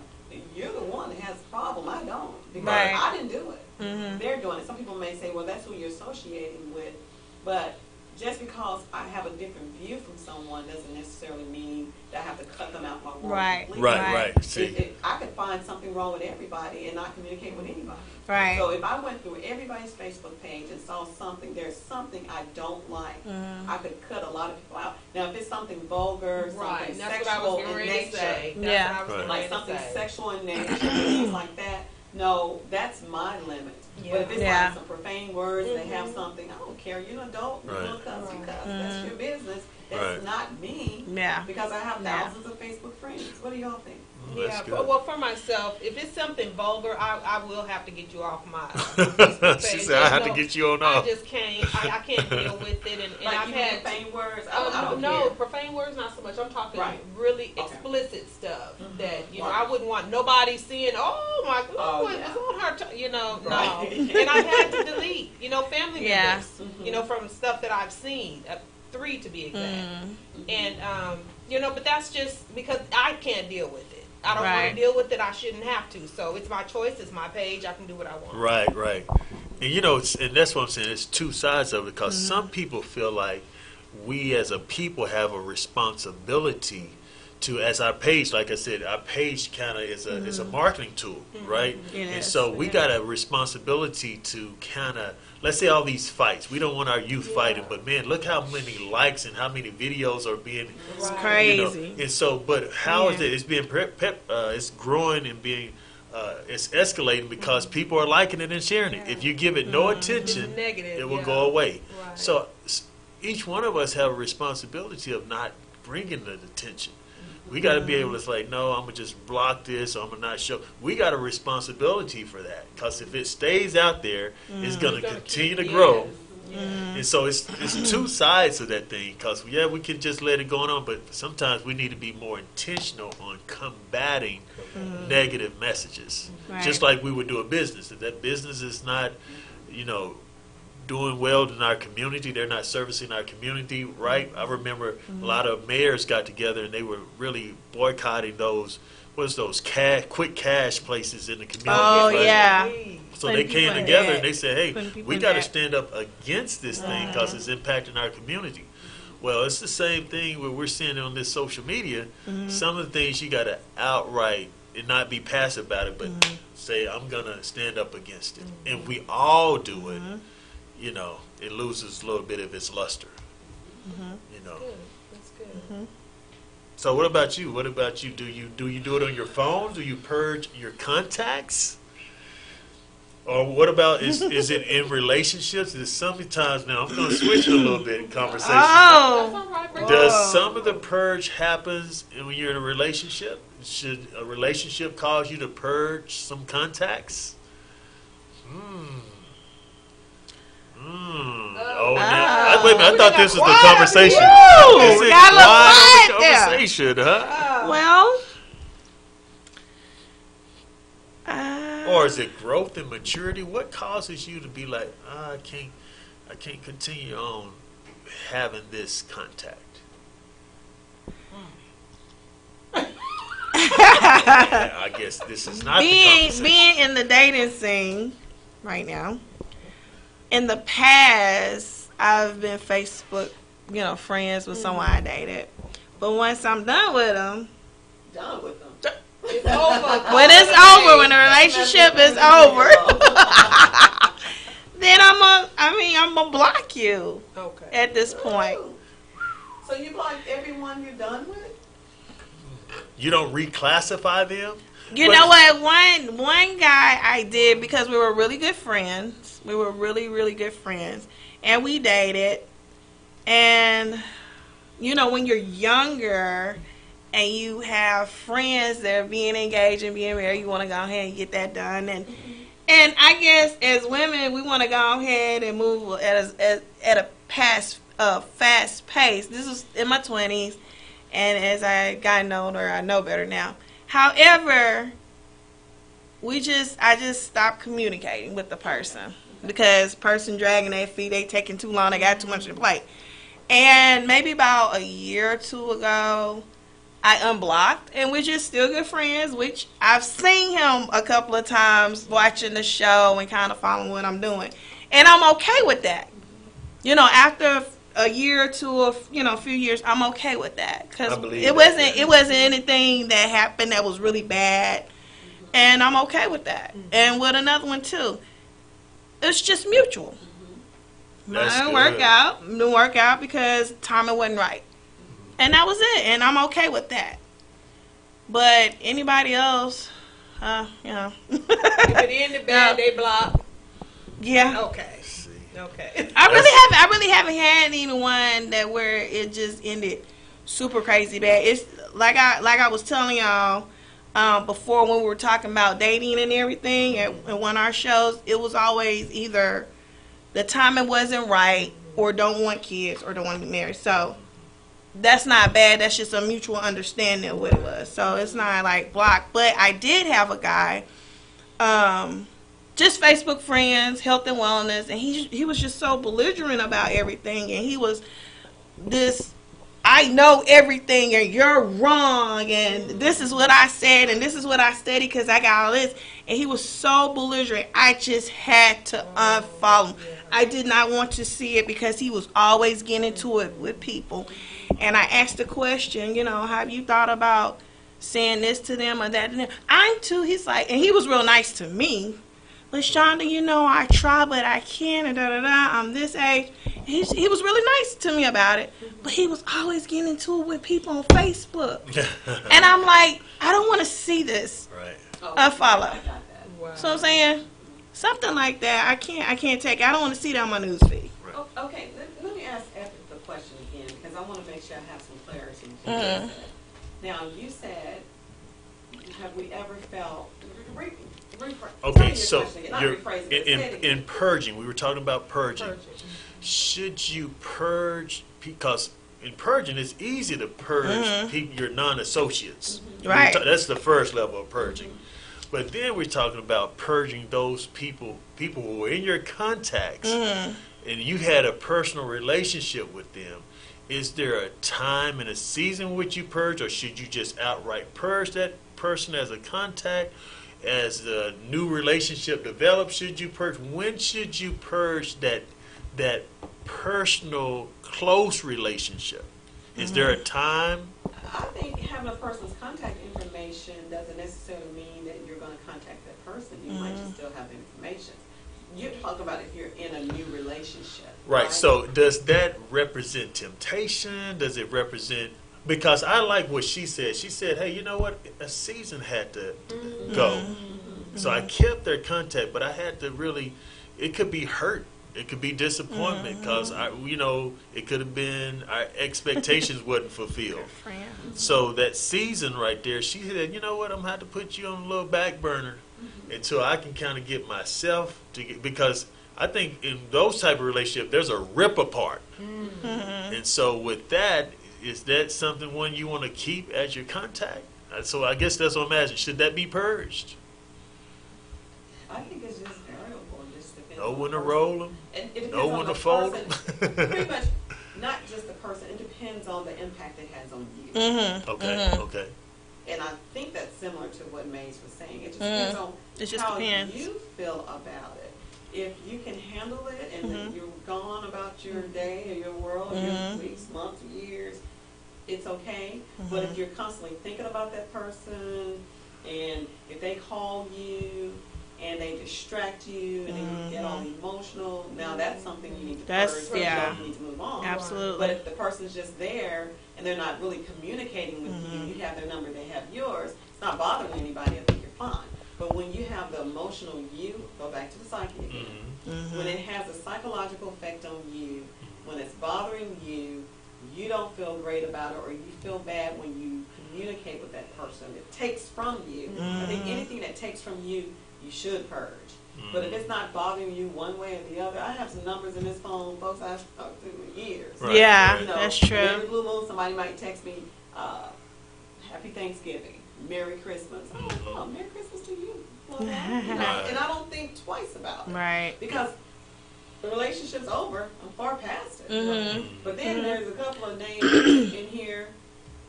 you're the one that has the problem. I don't, because Right. I didn't do it. They're doing it. Some people may say, well, that's who you're associating with, but just because I have a different view from someone doesn't necessarily mean that I have to cut them out my world. Right. completely. Right. See. I could find find something wrong with everybody and not communicate with anybody. Right. So if I went through everybody's Facebook page and saw something, there's something I don't like, I could cut a lot of people out. Now, if it's something vulgar, something sexual in nature, like something sexual in nature, things like that, no, that's my limit. Yeah. But if it's like some profane words, they have something, I don't care. You're an adult. You're going to cuss, you cuss. That's your business. That's not me. Yeah. Because I have thousands of Facebook friends. What do y'all think? Yeah, well, for myself, if it's something vulgar, I will have to get you off my She said, I have to get you on off. I just can't, I can't deal with it. And like I've had profane words? No, profane words, not so much. I'm talking really explicit stuff that, you know, I wouldn't want nobody seeing, oh my God, what's on her, you know, no. And I've had to delete, you know, family members, you know, from stuff that I've seen, 3 to be exact. And, you know, but that's just because I can't deal with it. I don't want to deal with it. I shouldn't have to. So it's my choice. It's my page. I can do what I want. Right. And, you know, and that's what I'm saying. It's two sides of it because some people feel like we as a people have a responsibility to, as our page, like I said, our page kind of is a marketing tool, right? And so we got a responsibility to kind of, let's say all these fights. We don't want our youth fighting, but man, look how many likes and how many videos are being. It's crazy. You know, and so, but how is it? It's being it's growing and being. It's escalating because people are liking it and sharing it. If you give it no attention, it will go away. So each one of us have a responsibility of not bringing the attention. We got to be able to say, no, I'm going to just block this or I'm going to not show. We got a responsibility for that because if it stays out there, it's going to continue to grow. And so it's two sides of that thing because, we can just let it go on, but sometimes we need to be more intentional on combating negative messages. Just like we would do a business. If that business is not, you know, doing well in our community, they're not servicing our community, right? I remember a lot of mayors got together and they were really boycotting those quick cash places in the community. Oh, right? So they came together and they said, hey, we got to stand up against this thing because it's impacting our community. Well, it's the same thing where we're seeing on this social media. Some of the things you got to outright and not be passive about it, but say, I'm going to stand up against it. And we all do it. You know, it loses a little bit of its luster. You know. That's good. So what about you? What about you? Do you do it on your phone? Do you purge your contacts? Or what about is it in relationships? There's sometimes now I'm going to switch it a little bit in conversation. Does some of the purge happens when you're in a relationship? Should a relationship cause you to purge some contacts? Wait a minute, I thought this was the conversation. Is it quiet on the conversation, huh? Well, or is it growth and maturity? What causes you to be like, I can't continue on having this contact? I guess this is not the conversation. Being in the dating scene right now. In the past, I've been Facebook, you know, friends with someone I dated. But once I'm done with them, it's over. When it's over, when the relationship is over, then I'm gonna block you. Okay. At this point. So you blocked everyone you're done with? You don't reclassify them? You know what? One guy I did because we were really good friends. We were really, really good friends. And we dated. And, you know, when you're younger and you have friends that are being engaged and being married, you want to go ahead and get that done. And I guess as women, we want to go ahead and move at a fast pace. This was in my 20s. And as I gotten older, I know better now. However, I just stopped communicating with the person because person dragging their feet, they taking too long, they got too much to play. And maybe about a year or two ago, I unblocked, and we're just still good friends, which I've seen him a couple of times watching the show and kind of following what I'm doing. And I'm okay with that. You know, after a year or two or, you know, a few years, I'm okay with that because it wasn't anything that happened that was really bad. And I'm okay with that. And with another one too. It's just mutual. Mine didn't work out because timing wasn't right. And that was it. And I'm okay with that. But anybody else, you know. If it ended bad, they block. Yeah. Okay. Okay. I really haven't had anyone that where it just ended super crazy bad. It's like I was telling y'all before when we were talking about dating and everything at one of our shows, it was always either the timing wasn't right or don't want kids or don't want to be married. So that's not bad. That's just a mutual understanding of what it was. So it's not like blocked. But I did have a guy, just Facebook friends, health and wellness, and he was just so belligerent about everything. And he was this, I know everything and you're wrong and this is what I said and this is what I studied because I got all this. And he was so belligerent, I just had to unfollow him. I did not want to see it because he was always getting into it with people. And I asked the question, you know, have you thought about saying this to them or that to them? I'm too. He's like, and he was real nice to me. But Shonda, you know, I try, but I can't, and I'm this age. He was really nice to me about it. But he was always getting into it with people on Facebook. And I'm like, I don't want to see this. Right. Unfollow. Wow. So I'm saying, something like that, I can't take it. I don't want to see that on my news feed. Oh, okay, let me ask the question again because I want to make sure I have some clarity. Now, you said, have we ever felt... Okay, so you're in purging. We were talking about purging. Should you purge? Because in purging, it's easy to purge your non-associates. Right. That's the first level of purging. But then we're talking about purging those people who were in your contacts, and you had a personal relationship with them. Is there a time and a season which you purge, or should you just outright purge that person as a contact? As the new relationship develops, should you purge? When should you purge that personal, close relationship? Is there a time? I think having a person's contact information doesn't necessarily mean that you're going to contact that person. You might just still have information. You're talking about if you're in a new relationship. Right. So does that represent temptation? Does it represent... Because I like what she said. She said, hey, you know what? A season had to go. So I kept their contact, but I had to really, it could be hurt. It could be disappointment because, it could have been our expectations wasn't fulfilled. So that season right there, she said, you know what? I'm going to have to put you on a little back burner until I can kind of get myself to get, because I think in those type of relationships, there's a rip apart. And so with that, is that something one you want to keep as your contact? So I guess that's what I'm asking. Should that be purged? I think it's just variable. It just depends. Know when to roll them. Know when to fold them. Pretty much, not just the person. It depends on the impact it has on you. Okay. And I think that's similar to what Maze was saying. It just depends on how you feel about it. If you can handle it and then you're gone about your day or your world, your weeks, months, years, it's okay. But if you're constantly thinking about that person, and if they call you and they distract you and then you get all emotional, now that's something you need to purge. You need to move on. Absolutely. But if the person's just there and they're not really communicating with you, you have their number, they have yours, it's not bothering anybody, I think you're fine. But when you have the emotional you, go back to the psyche again, when it has a psychological effect on you, when it's bothering you, you don't feel great about it or you feel bad when you communicate with that person. It takes from you. I think anything that takes from you, you should purge. But if it's not bothering you one way or the other, I have some numbers in this phone, folks I've talked to in years. Right. Yeah, that's true. Every blue moon, somebody might text me, Happy Thanksgiving, Merry Christmas. Oh, Merry Christmas to you. Well, and I don't think twice about it. Right. Because the relationship's over. I'm far past it. But then there's a couple of names in here.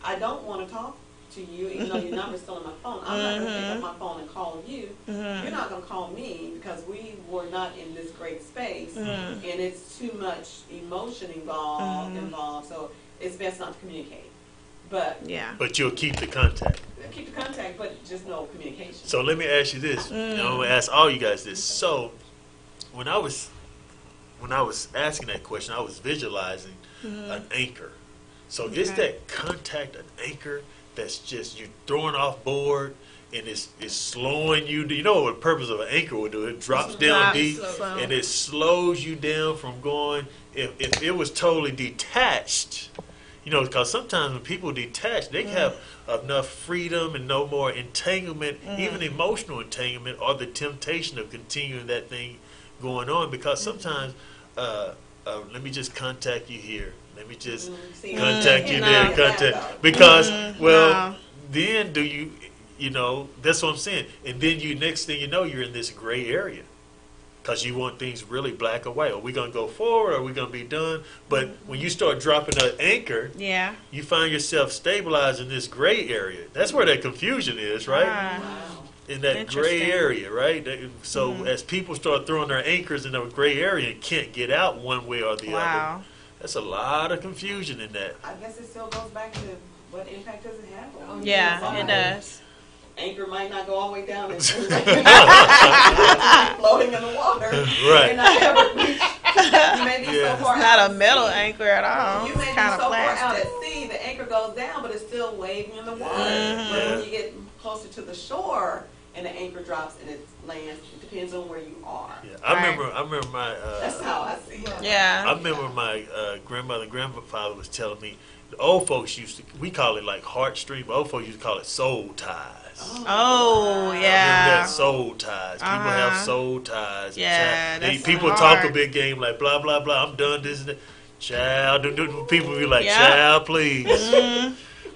I don't want to talk to you, even though your number's still on my phone. I'm not going to pick up my phone and call you. You're not going to call me because we were not in this great space, and it's too much emotion involved. So it's best not to communicate. But Yeah. But you'll keep the contact. keep the contact, but just no communication. So let me ask you this. I'm gonna ask all you guys this. So when I was asking that question, I was visualizing an anchor. So is that contact an anchor that's just you throwing off board and it's slowing you? You know what the purpose of an anchor would do? It drops down deep and it slows you down from going. If it was totally detached, you know, because sometimes when people detach, they have enough freedom and no more entanglement, even emotional entanglement, or the temptation of continuing that thing going on. Because sometimes, let me just contact you here. Let me just contact you there. Contact because then do you? You know, that's what I'm saying. And then next thing you know, you're in this gray area. Because you want things really black or white. Are we going to go forward? Or are we going to be done? But when you start dropping an anchor, you find yourself stabilized in this gray area. That's where that confusion is, right? Wow. In that gray area, right? So as people start throwing their anchors in the gray area and can't get out one way or the other, that's a lot of confusion in that. I guess it still goes back to what impact does it have on you? Yeah, it does. Anchor might not go all the way down and floating in the water. Right. You may be so far It's not a metal anchor at all. You may be It's kind so of far out plastic. at sea, the anchor goes down, but it's still waving in the water. But when you get closer to the shore and the anchor drops and it lands, it depends on where you are. Yeah, I remember my. That's how I see it. Yeah. I remember my grandmother and grandfather was telling me the old folks we call it like heartstring, but old folks used to call it soul ties. Oh, Remember yeah. that soul ties. People have soul ties. Yeah, that's people hard. talk a big game like blah blah blah. I'm done. This and that. Child, people be like, child, please.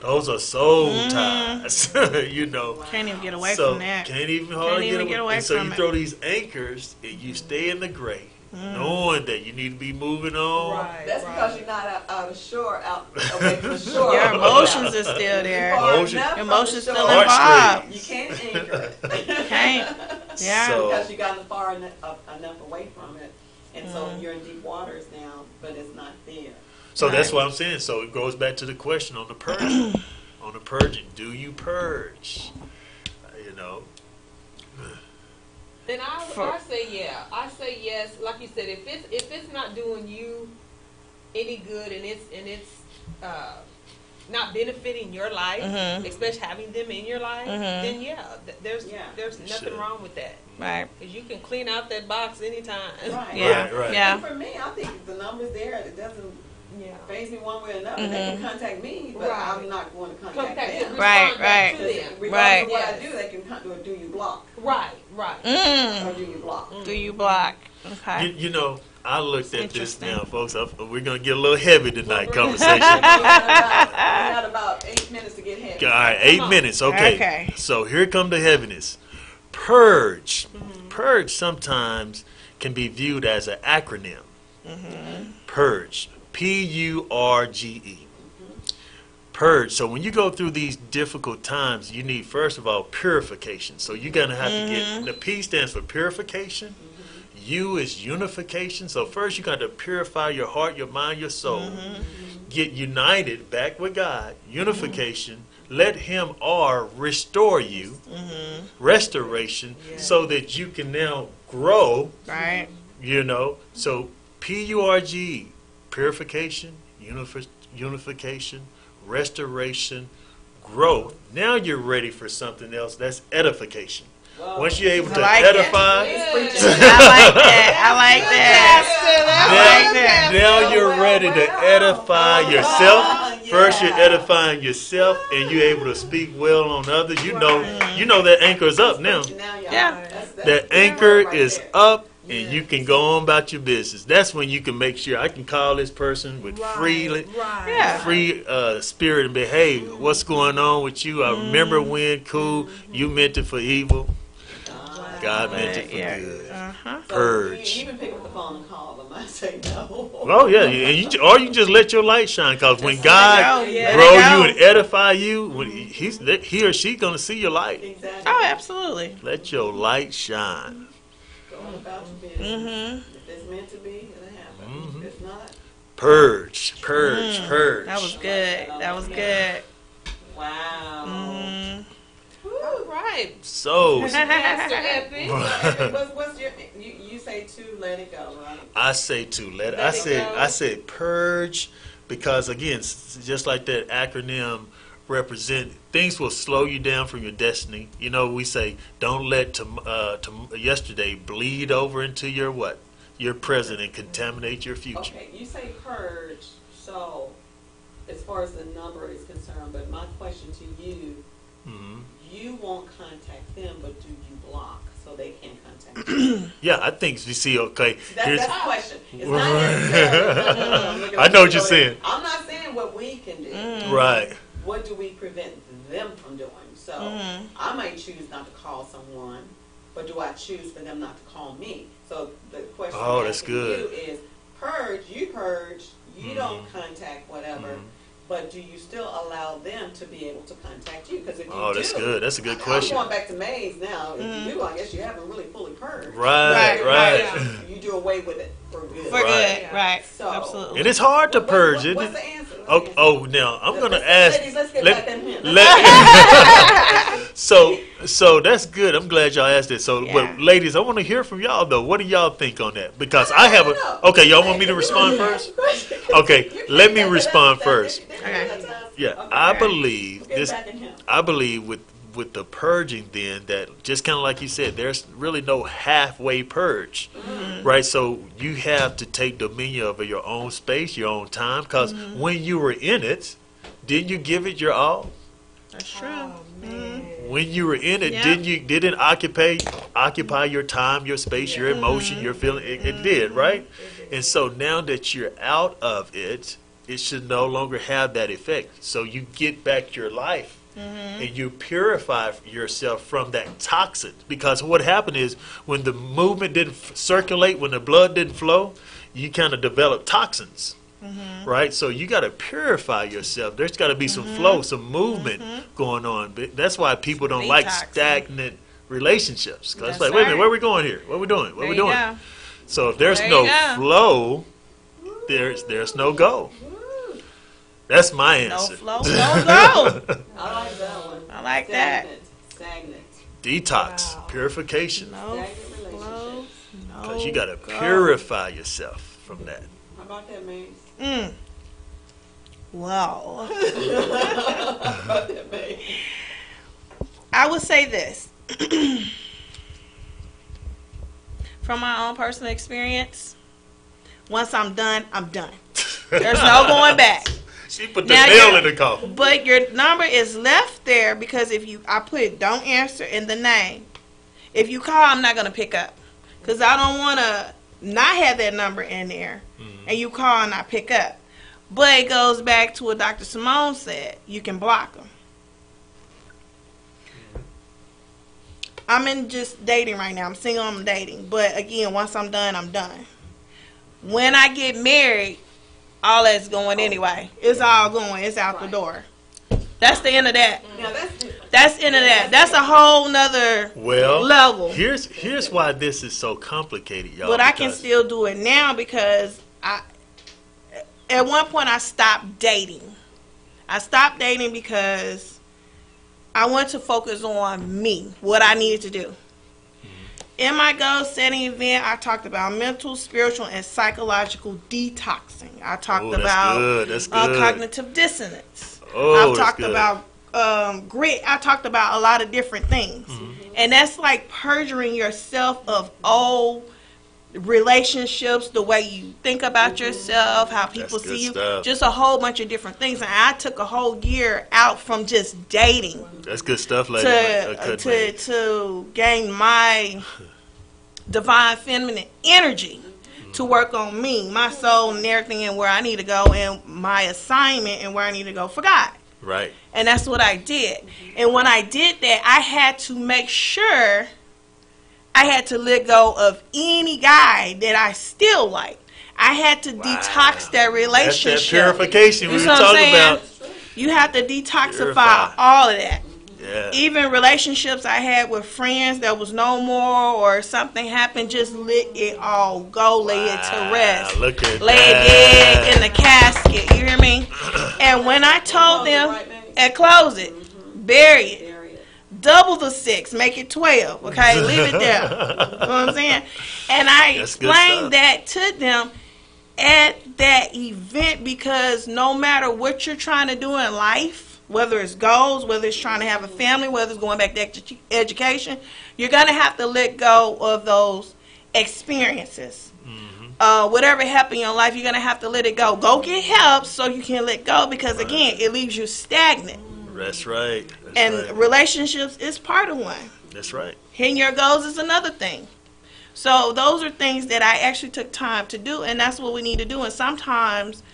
Those are soul ties. You know. Can't even get away from that. Can't even hardly get away. And so from you it. throw these anchors and you stay in the gray, knowing that you need to be moving on. Right. That's because you're not out of shore, out away from the shore. Your emotions are still there. Emotions still involved. You can't anchor it. Can't. Yeah. So- Because you got far enough away from it, and so you're in deep waters now, but it's not there. So that's what I'm saying. So it goes back to the question on the purging. On the purging, do you purge? You know. And I say I say yes. Like you said, if it's not doing you any good and it's not benefiting your life, especially having them in your life, then there's nothing wrong with that. Right. Because you can clean out that box anytime. Right. Yeah. Right. Yeah. And for me, I think the numbers there, it doesn't phase me one way or another. They can contact me, but I'm not going to contact them. Right, right. To them. Regardless of what I do, they can do you block? Right. Or do you block? Do you block? Okay. You know, I looked at this interesting. now, folks. We're going to get a little heavy tonight, conversation. We got about 8 minutes to get heavy. All right, 8 minutes. Okay. So here come the heaviness. Purge. Purge sometimes can be viewed as an acronym. Purge. P-U-R-G-E. Purge. So when you go through these difficult times, you need, first of all, purification. So you're going to have to get, the P stands for purification. U is unification. So first you got to purify your heart, your mind, your soul. Get united back with God. Unification. Let Him restore you. Restoration. So that you can now grow. Right. You know. So P-U-R-G-E. Purification, unification, restoration, growth. Now you're ready for something else. That's edification. Whoa. Once you're able to like edify, I like that. now you're ready to edify yourself. First, you're edifying yourself, and you're able to speak well on others. You know that anchor is up now. That anchor is up. And you can go on about your business. That's when you can make sure I can call this person with free spirit and be, hey, what's going on with you? I remember when, cool, you meant it for evil. God meant it for good. Purge. So you even pick up the phone and call them. I say no. Oh, yeah. And or you just let your light shine. Because when God grow you and edify you, when he or she going to see your light. Exactly. Oh, absolutely. Let your light shine. Going about your business. If it's meant to be, it'll happen. If it's not, Purge. That was good. Wow. All right. So Pastor Epic. What's your? You say 2, let it go, right? I say 2. Let I it said go. I said purge, because again, just like that acronym represent, things will slow you down from your destiny. You know, we say don't let yesterday bleed over into your what? Your present and contaminate your future. Okay, you say purge. So, as far as the number is concerned, but my question to you, you won't contact them, but do you block so they can't contact you? Yeah, I think you see. Okay, That's the question. It's not necessarily. I know what you're saying. I'm not saying what we can do. Right. What do we prevent them from doing? So I might choose not to call someone, but do I choose for them not to call me? So the question I'm that's asking good. you is purge, you don't contact whatever, but do you still allow them to be able to contact you? Because if you do, that's good. That's a good question. I'm going back to Maze now. If you do, I guess you haven't really fully purged. Right. You do away with it for good. For good, right? So, Absolutely. And it's hard to purge. What's the answer? Now I'm going to ask. Ladies, let's get back in here. So that's good. I'm glad y'all asked it. So, but ladies, I want to hear from y'all though. What do y'all think on that? Because I have a. Okay, y'all want me to respond first? Okay, let me respond first. Yeah, I believe this. I believe with the purging, then, that just kind of like you said, there's really no halfway purge, right? So you have to take dominion over your own space, your own time, because when you were in it, didn't you give it your all? That's true. Oh, man. When you were in it, didn't occupy your time, your space, your emotion, your feeling? It did, right? And so now that you're out of it, it should no longer have that effect. So you get back your life. And you purify yourself from that toxin, because what happened is when the movement didn't circulate, when the blood didn't flow, you kind of develop toxins, right? So you got to purify yourself. There's got to be some flow, some movement going on. But that's why people don't like stagnant relationships. Because it's like, wait a minute, where are we going here? What are we doing? What are we doing? So if there's no flow, there's no go. That's my answer. No flow, no go. I like that one. I like that. Stagnant. Detox, purification. No Stagnant flow, relationships. no Because you got to go. purify yourself from that. How about that, Maze? Well, How about that, Maze? I would say this. From my own personal experience, once I'm done, I'm done. There's no going back. She put the nail in the coffin. But your number is left there because I put don't answer in the name. If you call, I'm not going to pick up. Because I don't want to not have that number in there. And you call and I pick up. But it goes back to what Dr. Simone said. You can block them. I'm in just dating right now. I'm single, I'm dating. But again, once I'm done, I'm done. When I get married, all that's going anyway. It's all going. It's out the door. That's the end of that. That's the end of that. That's a whole nother level. Here's why this is so complicated, y'all. But I can still do it now because at one point I stopped dating. I stopped dating because I wanted to focus on me, what I needed to do. In my goal setting event, I talked about mental, spiritual, and psychological detoxing. I talked about cognitive dissonance. I've talked about grit. I talked about a lot of different things. And that's like purging yourself of old relationships, the way you think about yourself, how people see you, just a whole bunch of different things. And I took a whole year out from just dating. That's good stuff, lady. To gain my divine feminine energy to work on me, my soul, and everything, and where I need to go, and my assignment, and where I need to go for God. Right. And that's what I did. And when I did that, I had to make sure I had to let go of any guy that I still like. I had to detox that relationship. That's that purification we were talking about. You have to detoxify all of that. Yeah. Even relationships I had with friends that was no more, or something happened, just let it all go, lay it to rest. Look at lay that. it dead in the casket. You hear me? And when I told them, and close it. Bury it. Bury it. Double the 6, make it 12. Okay, leave it there. You know what I'm saying? And I explained that to them at that event, because no matter what you're trying to do in life, whether it's goals, whether it's trying to have a family, whether it's going back to education, you're going to have to let go of those experiences. Whatever happened in your life, you're going to have to let it go. Go get help so you can let go, because, again, it leaves you stagnant. That's right. Relationships is part of one. That's right. Hitting your goals is another thing. So those are things that I actually took time to do, and that's what we need to do. And sometimes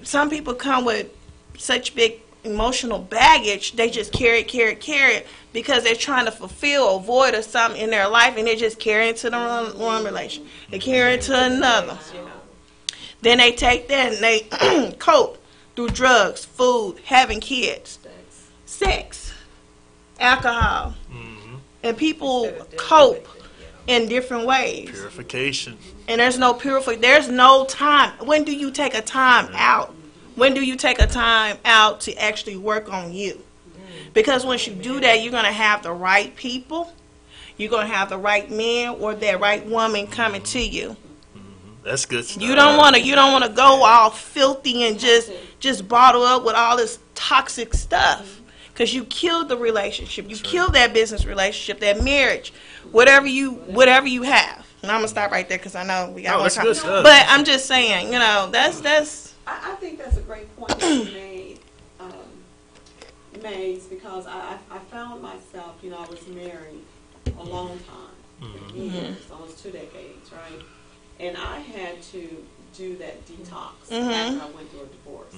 some people come with such big emotional baggage, they just carry it because they're trying to fulfill a void or something in their life, and they're just carrying to the wrong relation. They carry it to another. Then they take that and they cope through drugs, food, having kids, sex, alcohol. And people cope in different ways. Purification. And there's no purification. There's no time. When do you take a time out? When do you take a time out to actually work on you? Because once you do that, you're going to have the right people. You're going to have the right man or that right woman coming to you. That's good stuff. You don't want to go all filthy and just bottle up with all this toxic stuff. Because you killed the relationship. You killed that business relationship, that marriage, whatever you have. And I'm going to stop right there because I know we got more time. But I'm just saying, that's. I think that's a great point that you made, Maze, because I found myself, I was married a long time, years, almost 2 decades, right? And I had to do that detox after I went through a divorce.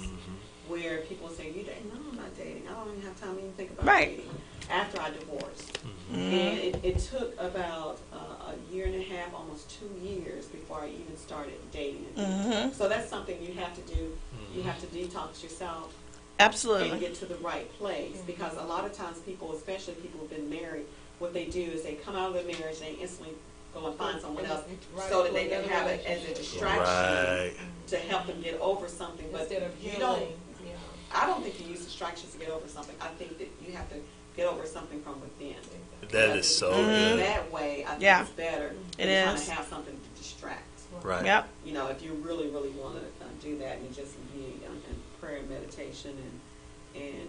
Where people say, you dating? No, I'm not dating. I don't even have time to even think about dating after I divorced. And it took about a year and a half, almost 2 years before I even started dating again. So that's something you have to do. You have to detox yourself. Absolutely. And get to the right place. Because a lot of times people, especially people who've been married, what they do is they come out of their marriage and they instantly go and find someone else so that they can have it as a distraction to help them get over something. But you don't. I don't think you use distractions to get over something. I think that you have to get over something from within. That is so good. That way, I think it's better than trying to have something to distract. Right. Yep. If you really, really want to do that and just be in prayer and meditation and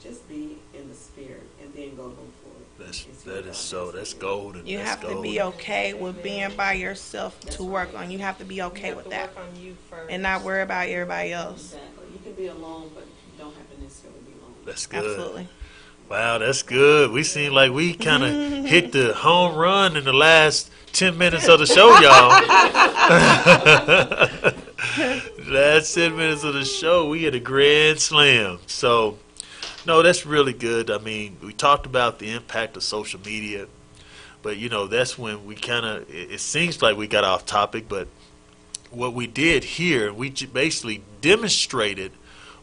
just be in the spirit and then go for it. That's golden. You have to be okay with being by yourself to work on. You have to be okay with that. Work on you first. And not worry about everybody else. Exactly. You can be alone, but you don't have to necessarily be alone. That's good. Absolutely. Wow, that's good. We seem like we kind of hit the home run in the last 10 minutes of the show, y'all. Last 10 minutes of the show, we had a grand slam. So, no, that's really good. I mean, we talked about the impact of social media, but, that's when we it seems like we got off topic, but what we did here, we basically demonstrated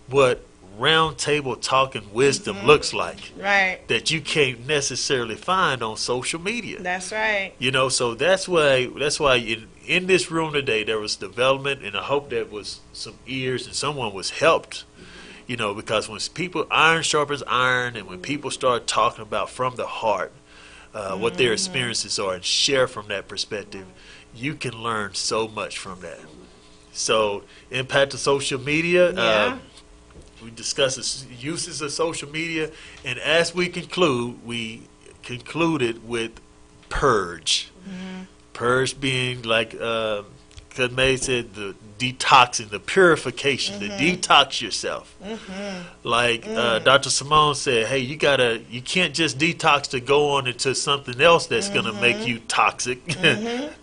what round table talking wisdom looks like. Right. That you can't necessarily find on social media. That's right. So that's why in this room today there was development, and I hope there was some ears and someone was helped. Because when iron sharpens iron, and when people start talking about from the heart what their experiences are and share from that perspective, you can learn so much from that. So, impact of social media. We discussed the uses of social media, and as we concluded with purge. Purge being like May said, the detoxing, the purification, the detox yourself. Like Dr. Simone said, hey, you can't just detox to go on into something else that's going to make you toxic,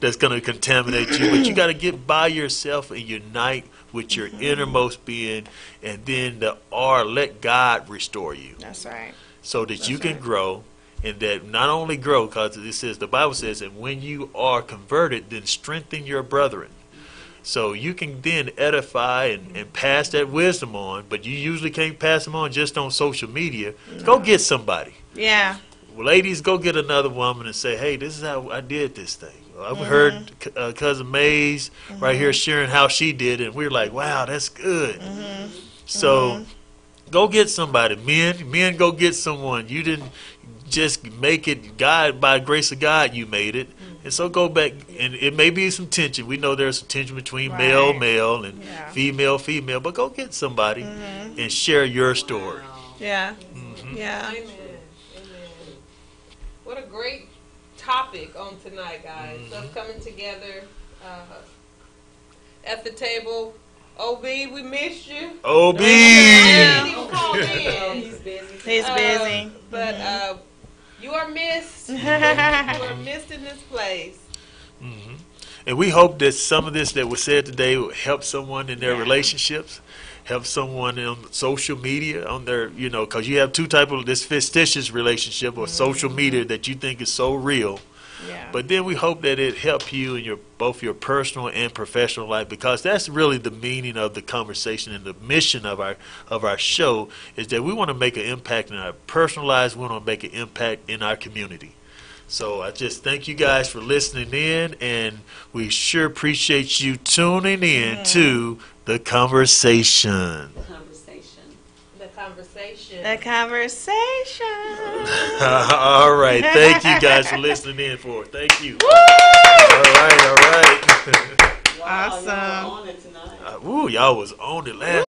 that's going to contaminate you. But you got to get by yourself and unite with your innermost being, and then let God restore you. That's right. So that you can grow. And that not only grow, because the Bible says, and when you are converted, then strengthen your brethren. So you can then edify and pass that wisdom on, but you usually can't pass them on just on social media. No. Go get somebody. Yeah. Well, ladies, go get another woman and say, hey, this is how I did this thing. I've heard Cousin Maze right here sharing how she did it, and we're like, wow, that's good. So go get somebody. Men, go get someone. You didn't just make it. God, by the grace of God, you made it. And so go back, and it may be some tension. We know there's some tension between male, and female, but go get somebody and share your story. Yeah. Yeah. Amen. What a great topic on tonight, guys. Us coming together at the table. OB, we missed you. OB. He's busy. He's busy. But you are missed. You are missed in this place. And we hope that some of this that was said today will help someone in their relationships, help someone on social media, on their, because you have two types of this fictitious relationship or social media that you think is so real. Yeah. But then we hope that it help you in both your personal and professional life, because that's really the meaning of the conversation and the mission of our show is that we want to make an impact in our personal lives. We want to make an impact in our community. So I just thank you guys for listening in, and we sure appreciate you tuning in to The Conversation. The conversation. All right. Thank you guys for listening in for it. Thank you. Woo! All right. Awesome. Y'all were on it tonight. Y'all was on it last